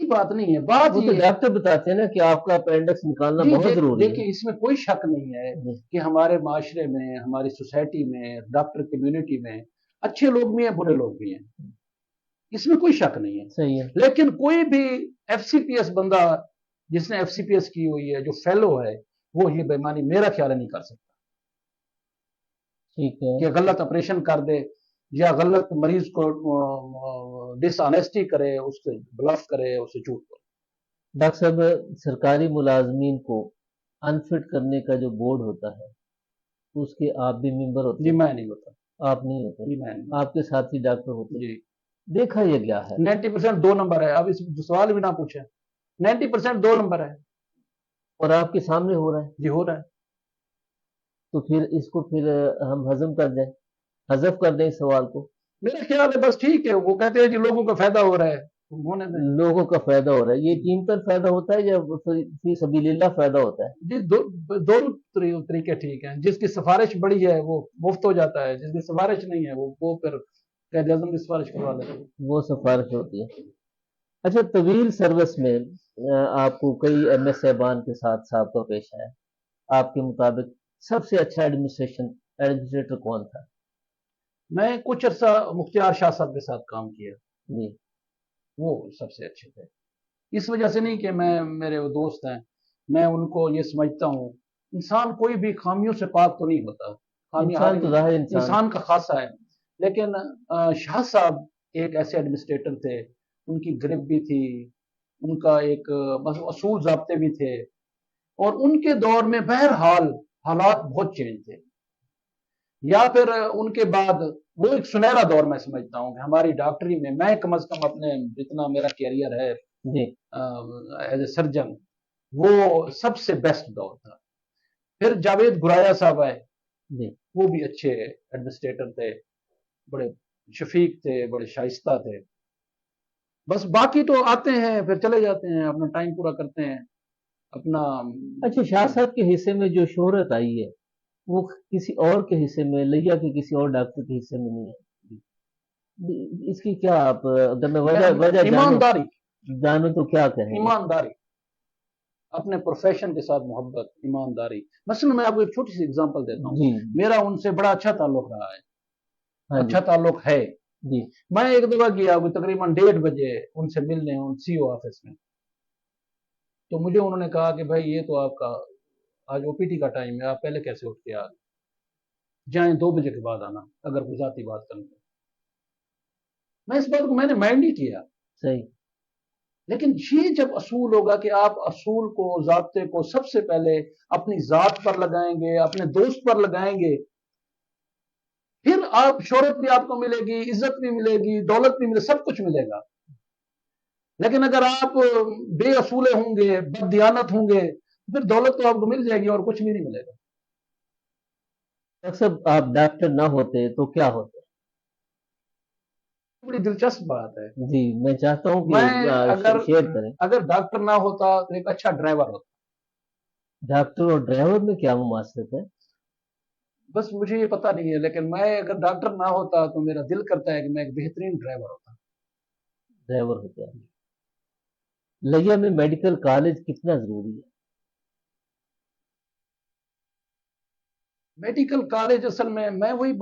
کی بات نہیں ہے. بات وہ تو یہ ڈاکٹر بتاتے ہیں نا کہ آپ کا اپینڈکس نکالنا بہت ضروری ہے. دیکھیے اس میں کوئی شک نہیں ہے کہ ہمارے معاشرے میں، ہماری سوسائٹی میں، ڈاکٹر کمیونٹی میں اچھے لوگ بھی ہیں، برے لوگ بھی ہیں، اس میں کوئی شک نہیں ہے. صحیح ہے. لیکن کوئی بھی ایف سی پی ایس بندہ جس نے ایف سی پی ایس کی ہوئی ہے، جو فیلو ہے، وہ یہ بےمانی میرا خیال ہے نہیں کر سکتا. ٹھیک ہے کہ غلط آپریشن کر دے یا غلط مریض کو ڈس آنیسٹی کرے، اس سے بلف کرے، اسے جھوٹ کرے. ڈاکٹر صاحب سرکاری ملازمین کو انفٹ کرنے کا جو بورڈ ہوتا ہے اس کے آپ بھی ممبر ہوتے جی ہیں؟ میں نہیں ہوتا. آپ نہیں ہوتے؟ جی میں نہیں. آپ کے ساتھی ڈاکٹر ہوتے ہیں؟ جی دیکھا یہ گیا ہے 90% 2 نمبر ہے. اب اس سوال بھی نہ پوچھیں. 90% 2 نمبر ہے. اور آپ کے سامنے ہو رہا ہے، جی ہو رہا ہے. تو پھر اس کو پھر ہم ہضم کر دیں، حذف کر دیں اس سوال کو. میرا خیال ہے بس ٹھیک ہے. وہ کہتے ہیں کہ لوگوں کا فائدہ ہو رہا ہے، ہونے دیں. لوگوں کا فائدہ ہو رہا ہے، یہ قیمتاً فائدہ ہوتا ہے یا فی سبیل اللہ فائدہ ہوتا ہے؟ جی دونوں طریقے ٹھیک ہیں. جس کی سفارش بڑی ہے وہ مفت ہو جاتا ہے، جس کی سفارش نہیں ہے وہ پھر قائد اعظم کی سفارش کروا لیتے ہیں. وہ سفارش ہوتی ہے. اچھا، طویل سروس میں آپ کو کئی ایم ایس صاحبان کے ساتھ سابقہ پیش ہے. آپ کے مطابق سب سے اچھا ایڈمنسٹریٹر کون تھا؟ میں کچھ عرصہ مختار شاہ صاحب کے ساتھ کام کیا، جی وہ سب سے اچھے تھے. اس وجہ سے نہیں کہ میرے وہ دوست ہیں، میں ان کو یہ سمجھتا ہوں انسان کوئی بھی خامیوں سے پاک تو نہیں ہوتا. انسان تو ظاہر انسان کا خاصہ ہے. لیکن شاہ صاحب ایک ایسے ایڈمنسٹریٹر تھے، ان کی گرپ بھی تھی، ان کا ایک اصول ضابطے بھی تھے، اور ان کے دور میں بہرحال حالات بہت چینج تھے. یا پھر ان کے بعد وہ ایک سنہرا دور میں سمجھتا ہوں کہ ہماری ڈاکٹری میں کم از کم اپنے جتنا میرا کیریئر ہے جی ایز اے سرجن، وہ سب سے بیسٹ دور تھا. پھر جاوید گرایا صاحب آئے، جی وہ بھی اچھے ایڈمنسٹریٹر تھے، بڑے شفیق تھے، بڑے شائستہ تھے. بس باقی تو آتے ہیں پھر چلے جاتے ہیں، اپنا ٹائم پورا کرتے ہیں اپنا. اچھا، شاہ صاحب کے حصے میں جو شہرت آئی ہے وہ کسی اور کے حصے میں، لیا کے کسی اور ڈاکٹر کے حصے میں نہیں ہے. اس کی کیا آپ اگر میں وجہ جانوں تو کیا کہیں؟ ایمانداری، اپنے پروفیشن کے ساتھ محبت، ایمانداری. مثلا میں آپ کو ایک چھوٹی سی اگزامپل دیتا ہوں. جی میرا ان سے بڑا اچھا تعلق رہا ہے، ہاں اچھا تعلق ہے. جی میں ایک دفعہ گیا تقریباً 1:30 بجے ان سے ملنے سی او آفس میں. تو مجھے انہوں نے کہا کہ بھائی یہ تو آپ کا آج او پی ٹی کا ٹائم ہے، آپ پہلے کیسے اٹھ کے آ جائیں، 2 بجے کے بعد آنا اگر کوئی ذاتی بات کرنا. میں اس بات کو میں نے مائنڈ نہیں کیا. صحیح. لیکن یہ جب اصول ہوگا کہ آپ اصول کو، ضابطے کو سب سے پہلے اپنی ذات پر لگائیں گے، اپنے دوست پر لگائیں گے، پھر آپ شہرت بھی آپ کو ملے گی، عزت بھی ملے گی، دولت بھی ملے، سب کچھ ملے گا. لیکن اگر آپ بے اصولے ہوں گے، بد دیانت ہوں گے، پھر دولت تو آپ کو مل جائے گی اور کچھ بھی نہیں ملے گا. اکثر آپ ڈاکٹر نہ ہوتے تو کیا ہوتے؟ بڑی دلچسپ بات ہے. جی میں چاہتا ہوں میں کہ شیئر کریں. اگر ڈاکٹر نہ ہوتا تو ایک اچھا ڈرائیور ہوتا. ڈاکٹر اور ڈرائیور میں کیا مماثلت ہے؟ بس مجھے یہ پتہ نہیں ہے، لیکن میں اگر ڈاکٹر نہ ہوتا تو میرا دل کرتا ہے کہ میں ایک بہترین ڈرائیور ہوتا. ڈرائیور ہوتا ہے. لیا میں میڈیکل کالج کتنا ضروری ہے؟ میڈیکل کالج اصل میں وہی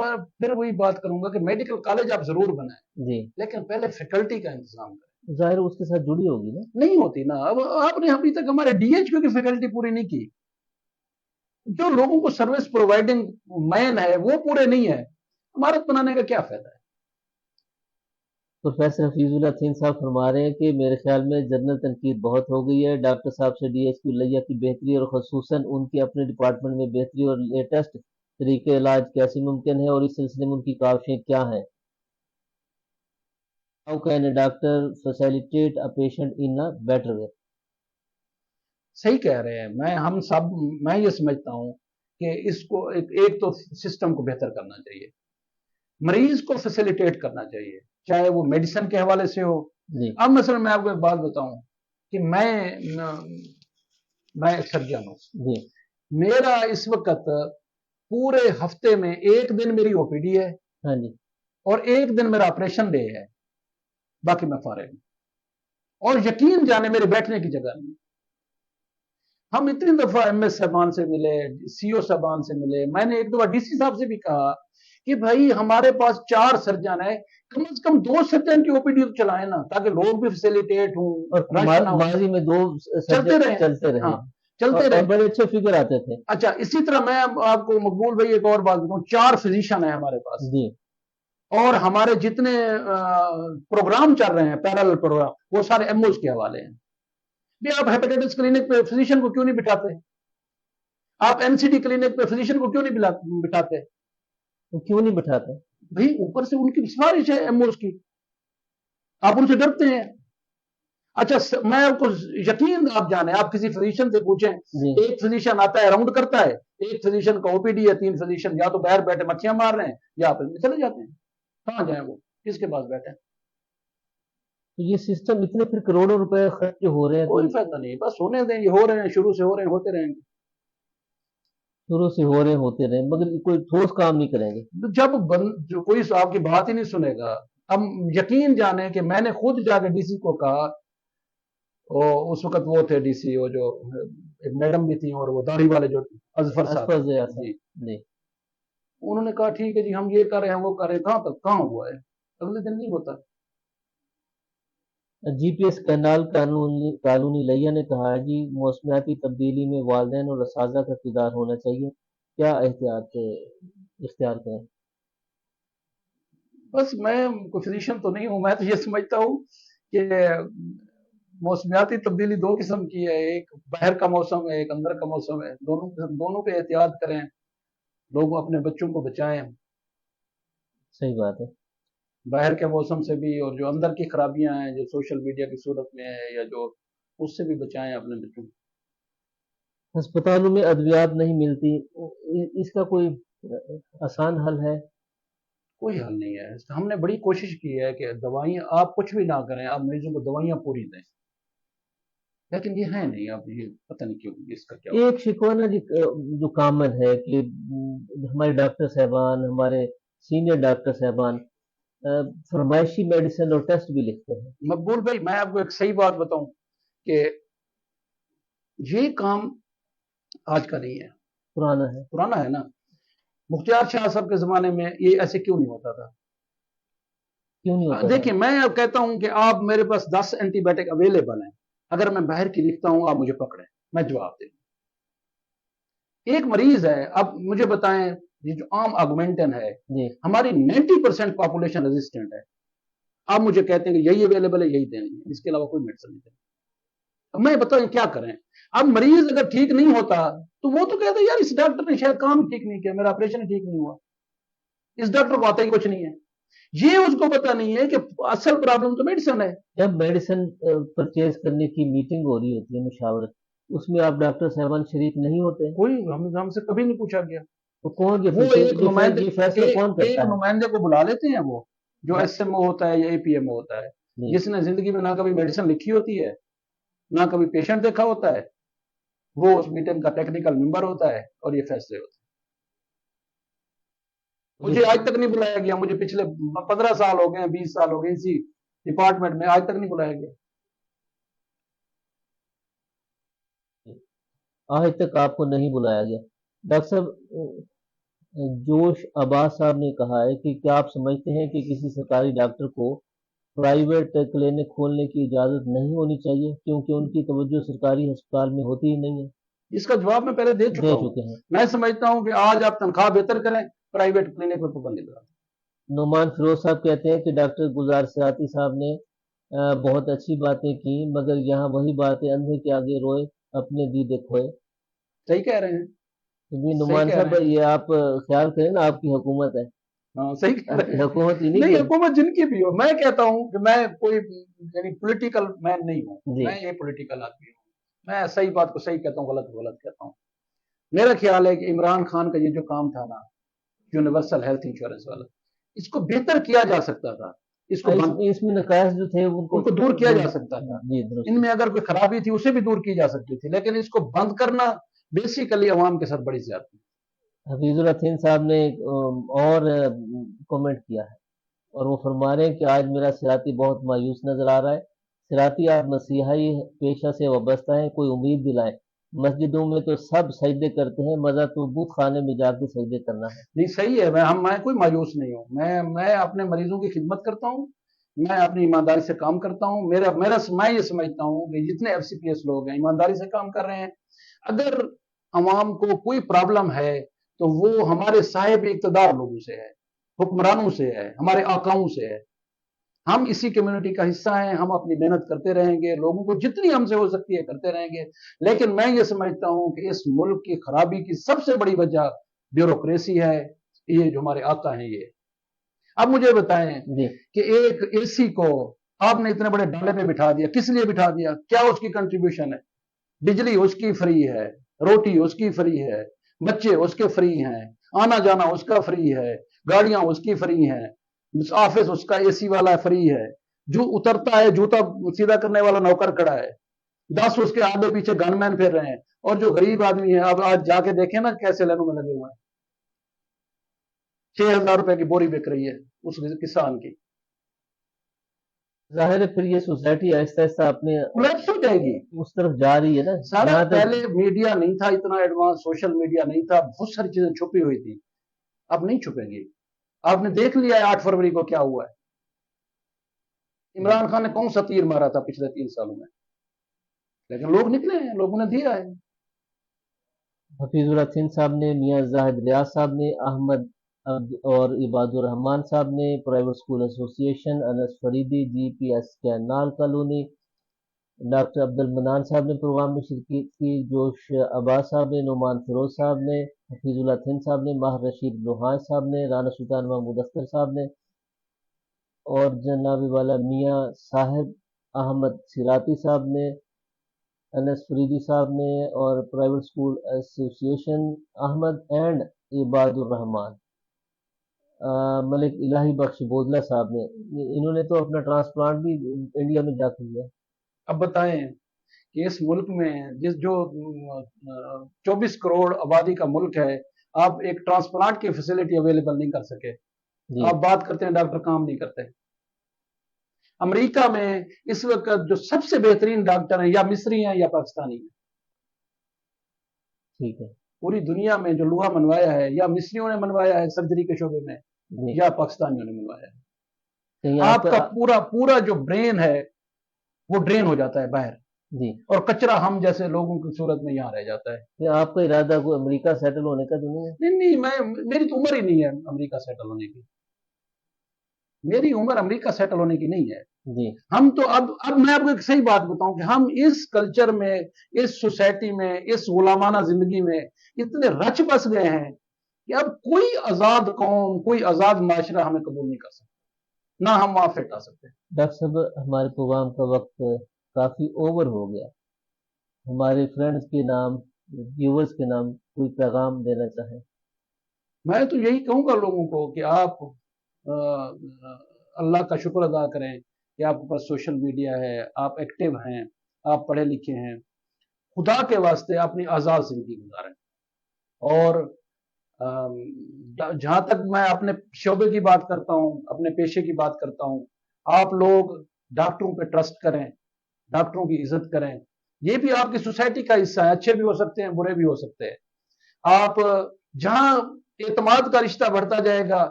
بات کروں گا کہ میڈیکل کالج آپ ضرور بنائیں جی لیکن پہلے فیکلٹی کا انتظام کریں. ظاہر اس کے ساتھ جڑی ہوگی نا. نہیں ہوتی نا. اب آپ نے ابھی تک ہمارے ڈی ایچ کیو کی فیکلٹی پوری نہیں کی. جو لوگوں کو سروس پرووائڈنگ مین ہے وہ پورے نہیں ہے. عمارت بنانے کا کیا فائدہ ہے؟ پروفیسر حفیظ اللہ تھین صاحب فرما رہے ہیں کہ میرے خیال میں جنرل تنقید بہت ہو گئی ہے. ڈاکٹر صاحب سے ڈی ایچ کیو لیا کی بہتری اور خصوصاً ان کے اپنے ڈپارٹمنٹ میں بہتری اور لیٹسٹ طریقے علاج کیسے ممکن ہے اور اس سلسلے میں ان کی کاوشیں کیا ہیں. How can a doctor facilitate a patient in a better way? صحیح کہہ رہے ہیں. میں یہ سمجھتا ہوں کہ اس کو ایک تو سسٹم کو بہتر کرنا چاہیے. مریض کو فیسیلیٹیٹ کرنا چاہیے چاہے وہ میڈیسن کے حوالے سے ہو. جی اب مثلا میں آپ کو ایک بات بتاؤں کہ میں ایک سرجن ہوں. جی میرا اس وقت پورے ہفتے میں ایک دن میری او پی ڈی ہے ہاں جی اور ایک دن میرا آپریشن ڈے ہے. باقی میں فارغ ہوں اور یقین جانے میرے بیٹھنے کی جگہ نہیں. ہم اتنی دفعہ ایم ایس صاحبان سے ملے, سی او صاحبان سے ملے. میں نے ایک دفعہ ڈی سی صاحب سے بھی کہا کہ بھائی ہمارے پاس 4 سرجن ہے, کم از کم 2 سرجن کی او پی ڈی تو چلائیں نا تاکہ لوگ بھی فیسیلیٹیٹ ہوں اور ماضی میں 2 چلتے رہے. چلتے چلتے رہے بڑے اچھے فگر آتے تھے. اچھا اسی طرح میں آپ کو مقبول بھائی ایک اور بات بتاؤں, 4 فزیشین ہیں ہمارے پاس جی اور ہمارے جتنے پروگرام چل رہے ہیں پیرالل پروگرام وہ سارے ایم اوز کے حوالے ہیں. بھی آپ ہیپیٹائٹس کلینک پہ فزیشین کو کیوں نہیں بٹھاتے؟ آپ این سی ڈی کلینک پہ فزیشین کو کیوں نہیں بٹھاتے؟ کیوں نہیں بٹھاتے؟ بھائی اوپر سے ان کی سفارش ہے ایم اوز کی, آپ ان سے ڈرتے ہیں. اچھا میں آپ کو یقین آپ جانے, آپ کسی فزیشین سے پوچھیں, ایک فزیشین آتا ہے راؤنڈ کرتا ہے, ایک فزیشین کا او پی ڈی ہے, 3 فزیشین یا تو باہر بیٹھے مکھیاں مار رہے ہیں یا آپ چلے جاتے ہیں. کہاں جائیں وہ, کس کے پاس بیٹھے؟ تو یہ سسٹم اتنے پھر کروڑوں روپے خرچ جو ہو رہے ہیں کوئی فائدہ نہیں. بس ہونے دیں, یہ ہو رہے ہیں, شروع سے ہو رہے ہیں, ہوتے رہیں گے. شروع سے ہو رہے ہوتے رہے مگر کوئی ٹھوس کام نہیں کریں گے. جب کوئی آپ کی بات ہی نہیں سنے گا. اب یقین جانے کہ میں نے خود جا کے ڈی سی کو کہا, اس وقت وہ تھے ڈی سی, وہ جو ایک میڈم بھی تھی اور وہ داڑھی والے جو اظفر صاحب جی, انہوں نے کہا ٹھیک ہے جی ہم یہ کر رہے ہیں وہ کر رہے ہیں. کہاں ہوا ہے؟ اگلے دن نہیں ہوتا. جی پی ایس کنال قانونی لیا نے کہا ہے جی موسمیاتی تبدیلی میں والدین اور اساتذہ کا کردار ہونا چاہیے, کیا احتیاط اختیار کریں؟ بس میں کوئی فزیشین تو نہیں ہوں, میں تو یہ سمجھتا ہوں کہ موسمیاتی تبدیلی 2 قسم کی ہے, ایک باہر کا موسم ہے, ایک اندر کا موسم ہے. دونوں پہ احتیاط کریں, لوگ اپنے بچوں کو بچائیں. صحیح بات ہے. باہر کے موسم سے بھی اور جو اندر کی خرابیاں ہیں جو سوشل میڈیا کی صورت میں ہے یا جو اس سے بھی بچائیں اپنے بچوں کو. ہسپتالوں میں ادویات نہیں ملتی, اس کا کوئی آسان حل ہے؟ کوئی حل نہیں ہے. ہم نے بڑی کوشش کی ہے کہ دوائیاں آپ کچھ بھی نہ کریں, آپ مریضوں کو دوائیاں پوری دیں, لیکن یہ ہے نہیں. آپ یہ پتہ نہیں کیوں اس کا کیا. ایک شکوہ نا جو کامن ہے کہ ہمارے ڈاکٹر صاحبان, ہمارے سینئر ڈاکٹر صاحبان فرمائشی میڈیسن اور ٹیسٹ بھی لکھتے ہیں. مقبول بھائی میں آپ کو ایک صحیح بات بتاؤں کہ یہ کام آج کا نہیں ہے, پرانا ہے نا. مختار شاہ صاحب کے زمانے میں یہ ایسے کیوں نہیں ہوتا تھا؟ کیوں نہیں ہوتا؟ دیکھیں میں اب کہتا ہوں کہ آپ میرے پاس 10 اینٹی بائیوٹک اویلیبل ہیں, اگر میں باہر کی لکھتا ہوں آپ مجھے پکڑیں, میں جواب دوں. ایک مریض ہے, اب مجھے بتائیں یہ جو عام آگمنٹن ہے ہماری 90% پاپولیشن ریزسٹنٹ ہے, آپ مجھے کہتے ہیں کہ یہی اویلیبل ہے یہی دینی ہے, اس کے علاوہ کوئی میڈیسن نہیں دینی. میں بتاؤں کیا کریں؟ اب مریض اگر ٹھیک نہیں ہوتا تو وہ تو کہتے ہیں یار اس ڈاکٹر نے شاید کام ٹھیک نہیں کیا, میرا آپریشن ٹھیک نہیں ہوا, اس ڈاکٹر کو آتا ہی کچھ نہیں ہے. یہ اس کو پتا نہیں ہے کہ اصل پرابلم تو میڈیسن ہے. جب میڈیسن پرچیز کرنے کی میٹنگ ہو رہی ہوتی ہے, مشاورت, اس میں آپ ڈاکٹر صاحبان شریک نہیں ہوتے؟ کوئی ہم سے کبھی نہیں پوچھا گیا. تو کون ایک نمائندے کو بلا لیتے ہیں, وہ جو SMO ہوتا ہے یا APMO ہوتا ہے, جس نے زندگی میں نہ کبھی میڈیسن لکھی ہوتی ہے, نہ کبھی پیشنٹ دیکھا ہوتا ہے, وہ اس میٹنگ کا ٹیکنیکل ممبر ہوتا ہے اور یہ فیصلے ہوتے ہیں. مجھے آج تک نہیں بلایا گیا, مجھے پچھلے 15 سال ہو گئے, 20 سال ہو گئے اسی ڈپارٹمنٹ میں, آج تک نہیں بلایا گیا. آج تک آپ کو نہیں بلایا گیا. ڈاکٹر صاحب جوش عباس صاحب نے کہا ہے کہ کیا آپ سمجھتے ہیں کہ کسی سرکاری ڈاکٹر کو پرائیویٹ کلینک کھولنے کی اجازت نہیں ہونی چاہیے کیونکہ ان کی توجہ سرکاری ہسپتال میں ہوتی ہی نہیں ہے؟ اس کا جواب میں پہلے دے چکا ہوں. چکے ہیں. میں سمجھتا ہوں کہ آج آپ تنخواہ بہتر کریں, پرائیویٹ کلینک پر پابندی لگا. نعمان فیروز صاحب کہتے ہیں کہ ڈاکٹر گلزار سیاتی صاحب نے بہت اچھی باتیں کی, مگر یہاں وہی باتیں اندھے کے آگے روئے اپنے دیدے کھوئے. صحیح کہہ رہے ہیں. نعمان صاحب یہ آپ خیال کریں نا, آپ کی حکومت ہے. ہاں صحیح کہہ رہے ہیں. حکومت نہیں, حکومت جن کی بھی ہو, میں کہتا ہوں کہ میں کوئی یعنی پولیٹیکل مین نہیں ہوں, میں یہ پولیٹیکل آدمی ہوں. میں صحیح بات کو صحیح کہتا ہوں, غلط کو غلط کہتا ہوں. میرا خیال ہے کہ عمران خان کا یہ جو کام تھا نا, یونیورسل ہیلتھ انشورنس والا, اس کو بہتر کیا جا سکتا تھا. اس میں نقائص جو تھے ان کو دور کیا جا سکتا تھا. ان میں اگر کوئی خرابی تھی اسے بھی دور کی جا سکتی تھی, لیکن اس کو بند کرنا بیسیکلی عوام کے ساتھ بڑی زیادتی. حفیظ الرحیم صاحب نے اور کومنٹ کیا ہے اور وہ فرما رہے ہیں کہ آج میرا سراتی بہت مایوس نظر آ رہا ہے. سراتی آپ مسیحی پیشہ سے وابستہ ہیں, کوئی امید دلائیں. مسجدوں میں تو سب سجدے کرتے ہیں, مزہ تو بت خانے میں جا کے سجدے کرنا ہے. نہیں صحیح ہے, میں کوئی مایوس نہیں ہوں. میں اپنے مریضوں کی خدمت کرتا ہوں, میں اپنی ایمانداری سے کام کرتا ہوں. میں یہ سمجھتا ہوں کہ جتنے FCPS لوگ ہیں ایمانداری سے کام کر رہے ہیں. اگر عوام کو کوئی پرابلم ہے تو وہ ہمارے صاحب اقتدار لوگوں سے ہے, حکمرانوں سے ہے, ہمارے آقاؤں سے ہے. ہم اسی کمیونٹی کا حصہ ہیں, ہم اپنی محنت کرتے رہیں گے, لوگوں کو جتنی ہم سے ہو سکتی ہے کرتے رہیں گے. لیکن میں یہ سمجھتا ہوں کہ اس ملک کی خرابی کی سب سے بڑی وجہ بیوروکریسی ہے. یہ جو ہمارے آقا ہیں یہ. اب مجھے بتائیں کہ ایک AC کو آپ نے اتنے بڑے ڈالے پہ بٹھا دیا, کس لیے بٹھا دیا؟ کیا اس کی کنٹریبیوشن ہے؟ بجلی اس کی فری ہے, روٹی اس کی فری ہے, بچے اس کے فری ہیں, آنا جانا اس کا فری ہے, گاڑیاں اس کی فری ہیں, آفس اس کا AC والا فری ہے, جو اترتا ہے جوتا سیدھا کرنے والا نوکر کھڑا ہے, 10 اس کے آگے پیچھے گن مین پھر رہے ہیں, اور جو غریب آدمی ہے اب آج جا کے دیکھیں نا کیسے لائنوں میں لگے ہوئے ہیں. 6,000 روپے کی بوری بک رہی ہے اس کسان کی. ظاہر ہے پھر یہ سوسائٹی آہستہ آہستہ اپنے کولیپس ہو جائے گی, اس طرف جا رہی ہے نا. سارا پہلے میڈیا نہیں تھا اتنا ایڈوانس, سوشل میڈیا نہیں تھا, بہت ساری چیزیں چھپی ہوئی تھی, اب نہیں چھپیں گی. آپ نے دیکھ لیا ہے 8 فروری کو کیا ہوا ہے. عمران خان نے کون سا تیر مارا تھا پچھلے 3 سالوں میں, لیکن لوگ نکلے ہیں, لوگوں نے دیا ہے. حفیظ الرحیم صاحب نے, میاں زاہد ریاض صاحب نے, احمد اور عباد الرحمان صاحب نے, private school association, Anas Faridi, GPS canal colony, doctor Abdul Mannan صاحب نے پروگرام میں شرکت کی, جوش عباس صاحب نے, نعمان فیروز صاحب نے, حفیظ الرحیم صاحب نے, ماہر رشید لوہان صاحب نے, رانا سلطان محمود اختر صاحب نے, اور جناب والا میاں صاحب احمد سراتی صاحب نے, انس فریدی صاحب نے, اور پرائیویٹ اسکول ایسوسی ایشن احمد اینڈ عباد الرحمان, ملک الہی بخش بودلہ صاحب نے. انہوں نے تو اپنا ٹرانسپلانٹ بھی انڈیا میں جا کر لیا. اب بتائیں کہ اس ملک میں جو 24 کروڑ آبادی کا ملک ہے, آپ ایک ٹرانسپلانٹ کی فیسلٹی اویلیبل نہیں کر سکے. آپ بات کرتے ہیں ڈاکٹر کام نہیں کرتے. امریکہ میں اس وقت جو سب سے بہترین ڈاکٹر ہیں یا مصری ہیں یا پاکستانی ہیں. ٹھیک ہے, پوری دنیا میں جو لوہا منوایا ہے یا مصریوں نے منوایا ہے سرجری کے شعبے میں, یا پاکستانیوں نے منوایا ہے. آپ کا پورا جو برین ہے وہ ڈرین ہو جاتا ہے باہر, اور کچرا ہم جیسے لوگوں کی صورت میں یہاں رہ جاتا ہے. آپ کا ارادہ کوئی امریکہ سیٹل ہونے کا تو نہیں ہے؟ نہیں, میری تو عمر ہی نہیں ہے امریکہ سیٹل ہونے کی. میری عمر امریکہ سیٹل ہونے کی نہیں ہے. ہم تو اب میں آپ کو ایک صحیح بات بتاؤں کہ ہم اس کلچر میں, اس سوسائٹی میں, اس غلامانہ زندگی میں اتنے رچ بس گئے ہیں کہ اب کوئی آزاد قوم, کوئی آزاد معاشرہ ہمیں قبول نہیں کر سکتا, نہ ہم وہاں فٹ آ سکتے. ڈاکٹر صاحب, ہمارے پروگرام کا وقت کافی اوور ہو گیا. ہمارے فرینڈز کے نام, ویورز کے نام کوئی پیغام دینا چاہیں؟ میں تو یہی کہوں گا لوگوں کو کہ آپ अल्लाह का शुक्र अदा करें कि आपके पास सोशल मीडिया है, आप एक्टिव हैं, आप पढ़े लिखे हैं। खुदा के वास्ते अपनी आज़ाद ज़िंदगी गुजारें। और जहाँ तक मैं अपने शोबे की बात करता हूँ, अपने पेशे की बात करता हूँ, आप लोग डॉक्टरों पे ट्रस्ट करें, डॉक्टरों की इज्जत करें। ये भी आपकी सोसाइटी का हिस्सा है, अच्छे भी हो सकते हैं, बुरे भी हो सकते हैं। आप जहां एतमाद का रिश्ता बढ़ता जाएगा,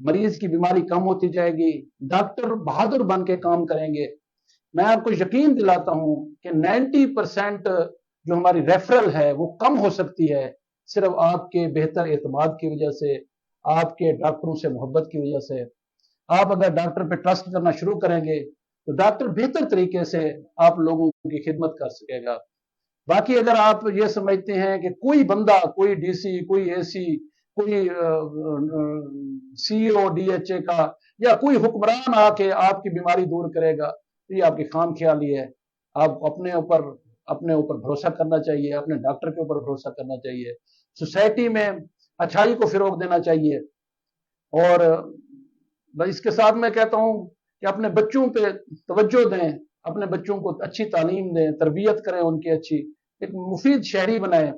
मरीज की बीमारी कम होती जाएगी, डॉक्टर बहादुर बन के काम करेंगे। मैं आपको यकीन दिलाता हूं कि 90% जो हमारी रेफरल है वो कम हो सकती है सिर्फ आपके बेहतर एतमाद की वजह से, आपके डॉक्टरों से मोहब्बत की वजह से। आप अगर डॉक्टर पे ट्रस्ट करना शुरू करेंगे तो डॉक्टर बेहतर तरीके से आप लोगों की खिदमत कर सकेगा। बाकी अगर आप ये समझते हैं कि कोई बंदा, कोई डीसी, कोई एसी, कोई सीईओ डीएचए का या कोई हुक्मरान आके आपकी बीमारी दूर करेगा, तो ये आपकी खाम ख्याली है। आप अपने ऊपर भरोसा करना चाहिए, अपने डॉक्टर के ऊपर भरोसा करना चाहिए, सोसाइटी में अच्छाई को फिरोग देना चाहिए। और इसके साथ मैं कहता हूं कि अपने बच्चों पे तवज्जो दें, अपने बच्चों को अच्छी तालीम दें, तरबियत करें उनकी अच्छी, एक मुफीद शहरी बनाएं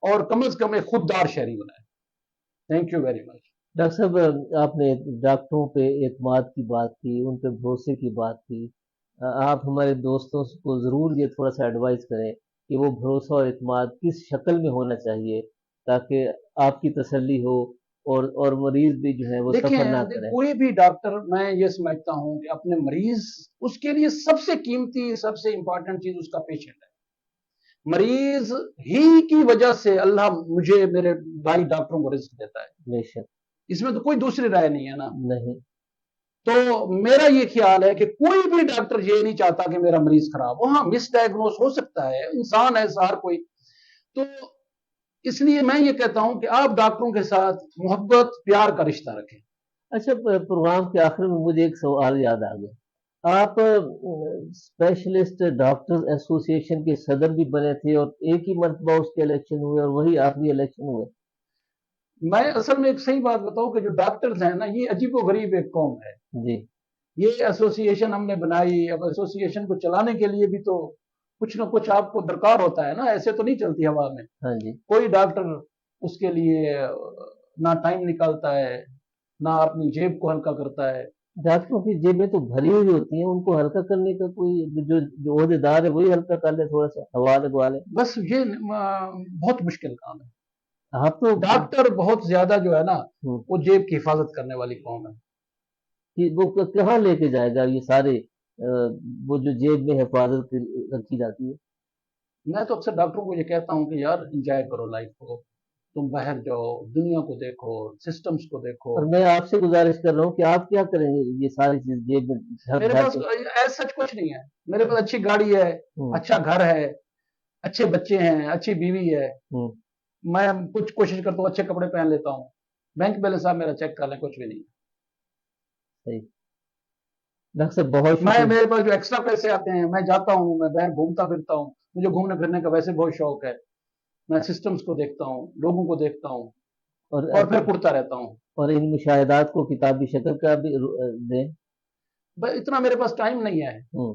और कम से कम एक खुददार शहरी बनाएं। Thank you very much. Doctor साहब, आपने डॉक्टरों पे एतमाद की बात की, उन पे भरोसे की बात की। आप हमारे दोस्तों को ज़रूर ये थोड़ा सा एडवाइस करें कि वो भरोसा और एतमाद किस शक्ल में होना चाहिए ताकि आपकी तसल्ली हो और मरीज भी जो है वो सफ़र ना करें। कोई भी डॉक्टर, मैं ये समझता हूं कि अपने मरीज, उसके लिए सबसे कीमती, सबसे इंपॉर्टेंट चीज उसका पेशेंट है। मरीज ही की वजह से अल्लाह मुझे, मेरे भाई डॉक्टरों को रिस्क देता है। बेशक, इसमें तो कोई दूसरी राय नहीं है ना। नहीं। तो मेरा ये ख्याल है कि कोई भी डॉक्टर ये नहीं चाहता कि मेरा मरीज खराब हो। हाँ, मिसडायग्नोस हो सकता है, इंसान है हर कोई। तो इसलिए मैं ये कहता हूं कि आप डॉक्टरों के साथ मोहब्बत, प्यार का रिश्ता रखें। अच्छा, प्रोग्राम के आखिर में मुझे एक सवाल याद आ गया। आप स्पेशलिस्ट डॉक्टर्स एसोसिएशन के सदर भी बने थे और एक ही मरतबा उसके इलेक्शन हुए और वही आखिरी इलेक्शन हुए। मैं असल में एक सही बात बताऊं कि जो डॉक्टर्स हैं ना, ये अजीबोगरीब एक कौम है जी। ये एसोसिएशन हमने बनाई। अब एसोसिएशन को चलाने के लिए भी तो कुछ ना कुछ आपको दरकार होता है ना, ऐसे तो नहीं चलती हवा में। हाँ जी। कोई डॉक्टर उसके लिए ना टाइम निकालता है, ना अपनी जेब को हल्का करता है। डॉक्टरों की जेबें तो भरी हुई होती हैं, उनको हल्का करने का कोई जो ओहदेदार है वही हल्का कर ले, थोड़ा सा हवा लगवा ले। बस ये बहुत मुश्किल काम है। आप तो डॉक्टर बहुत ज्यादा जो है ना, हम्म, वो जेब की हिफाजत करने वाली कौम है। कि वो कहाँ लेके जाएगा ये सारे वो जो जेब में हिफाजत रखी जाती है। मैं तो अक्सर डॉक्टरों को ये कहता हूँ कि यार एंजॉय करो लाइफ को, तुम बाहर जाओ, दुनिया को देखो, सिस्टम्स को देखो। और मैं आपसे गुजारिश कर रहा हूँ कि आप क्या करेंगे ये सारी चीज जेब में घर मेरे घर पास के। ऐसा सच कुछ नहीं है। मेरे पास अच्छी गाड़ी है, हम्म, अच्छा घर है, अच्छे बच्चे हैं, अच्छी बीवी है। हम्म, मैं कुछ कोशिश करता हूँ अच्छे कपड़े पहन लेता हूँ। बैंक बैलेंस आप मेरा चेक कर लें, कुछ भी नहीं। सही। डॉक्टर साहब, बहुत मैं, शुक्रिया। मेरे पास जो एक्स्ट्रा पैसे आते हैं, मैं जाता हूँ, मैं बाहर घूमता फिरता हूँ। मुझे घूमने फिरने का वैसे बहुत शौक है। मैं सिस्टम्स को देखता हूँ, लोगों को देखता हूँ और और फिर उड़ता रहता हूँ। और इन मुशाहिदात को किताबी शक्ल का भी दें। बस इतना मेरे पास टाइम नहीं है। हम्म,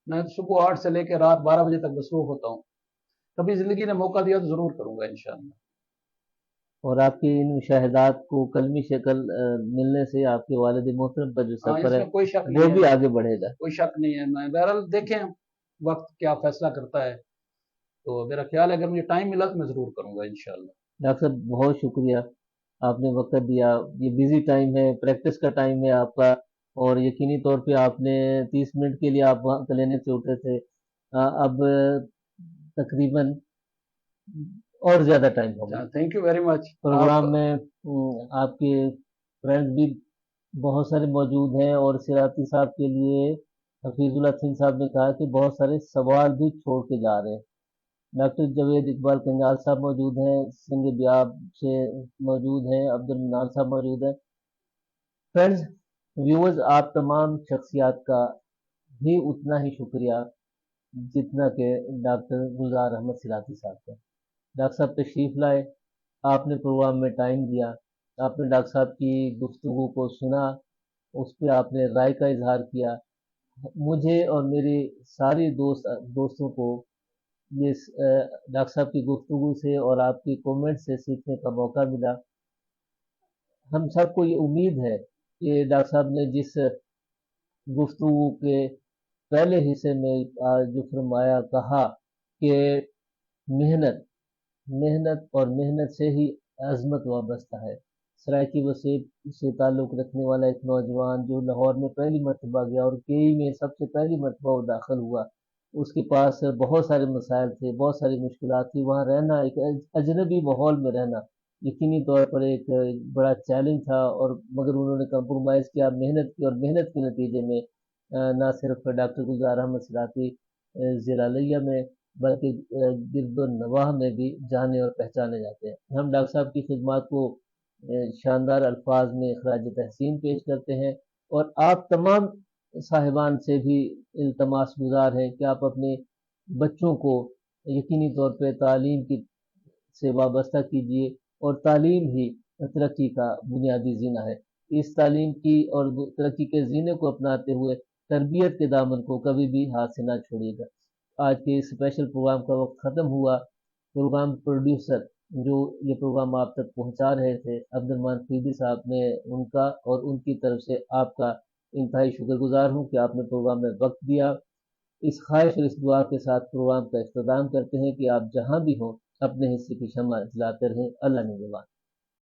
मैं सुबह 8 से लेकर रात 12 बजे तक मसरूफ होता हूँ। कभी जिंदगी ने मौका दिया तो जरूर करूंगा इंशाल्लाह। और आपकी इन मुशाहिदात को कलमी शक्ल मिलने से आपके वालिद मोहतरम का जो हाँ, सफ़र है इसमें कोई शक वो नहीं है, भी आगे बढ़ेगा। कोई शक नहीं है। मैं बहरहाल देखें वक्त क्या फैसला करता है। तो मेरा ख्याल है अगर मुझे टाइम मिला तो मैं जरूर करूंगा इंशाल्लाह। डॉक्टर साहब, बहुत शुक्रिया, आपने वक्त दिया। ये बिजी टाइम है, प्रैक्टिस का टाइम है आपका, और यकीनी तौर पे आपने 30 मिनट के लिए आप वहाँ क्लिनिक से उठे थे। अब तकरीबन और ज़्यादा टाइम हो गया। Thank you very much. आप प्रोग्राम में आपके फ्रेंड्स भी बहुत सारे मौजूद हैं और सिराती साहब के लिए हफीजुल्लाह सिंह साहब ने कहा कि बहुत सारे सवाल भी छोड़ के जा रहे हैं। डॉक्टर जवेद इकबाल कंगाल साहब मौजूद हैं, सिंध बियाब से मौजूद हैं, अब्दुल मन्नान साहब मौजूद हैं। फ्रेंड्स, व्यूअर्स, आप तमाम शख्सियात का भी उतना ही शुक्रिया जितना कि डॉक्टर गुलजार अहमद सिराती साहब का। डॉक्टर साहब तशरीफ़ लाए, आपने प्रोग्राम में टाइम दिया, आपने डॉक्टर साहब की गुफ्तगू को सुना, उस पे आपने राय का इजहार किया। मुझे और मेरे सारे दोस्तों को ये डॉक्टर साहब की गुफ्तगू से और आपके कमेंट से सीखने का मौका मिला। हम सबको ये उम्मीद है कि डॉक्टर साहब ने जिस गुफ्तगू के पहले हिस्से में जो फरमाया कहा कि मेहनत मेहनत और मेहनत से ही अज़मत वाबस्ता है। सराइकी वसीयत से ताल्लुक़ रखने वाला एक नौजवान जो लाहौर में पहली मरतबा गया और केई में सबसे पहली मरतबा वो दाखिल हुआ, उसके पास बहुत सारे मसाइल थे, बहुत सारी मुश्किलात थी। वहाँ रहना, एक अजनबी माहौल में रहना यकीनी तौर पर एक बड़ा चैलेंज था, और मगर उन्होंने कंप्रोमाइज़ किया, मेहनत की, और मेहनत के नतीजे में ना सिर्फ डॉक्टर गुलजार अहमद सलाती ज़िला लिया में बल्कि गिरदोनवाह में भी जाने और पहचाने जाते हैं। हम डॉक्टर साहब की खिदमत को शानदार अल्फाज में खराज तहसीन पेश करते हैं, और आप तमाम साहिबान से भी इल्तमास गुजार हैं कि आप अपने बच्चों को यकीनी तौर पे तालीम की से वाबस्ता कीजिए, और तालीम ही तरक्की का बुनियादी ज़ीना है। इस तालीम की और तरक्की के ज़ीने को अपनाते हुए तरबियत के दामन को कभी भी हाथ से ना छोड़िएगा। आज के इस स्पेशल प्रोग्राम का वक्त ख़त्म हुआ। प्रोग्राम प्रोड्यूसर जो ये प्रोग्राम आप तक पहुंचा रहे थे, अब्दुलरहमान फरीदी साहब, ने उनका और उनकी तरफ से आपका इंतहाई शुक्रगुजार हूँ कि आपने प्रोग्राम में वक्त दिया। इस ख्वाहिश और इस दुआ के साथ प्रोग्राम का इख्तिताम करते हैं कि आप जहाँ भी हों अपने हिस्से की शम्मा जलाते रहें। अल्लाह निगहबान।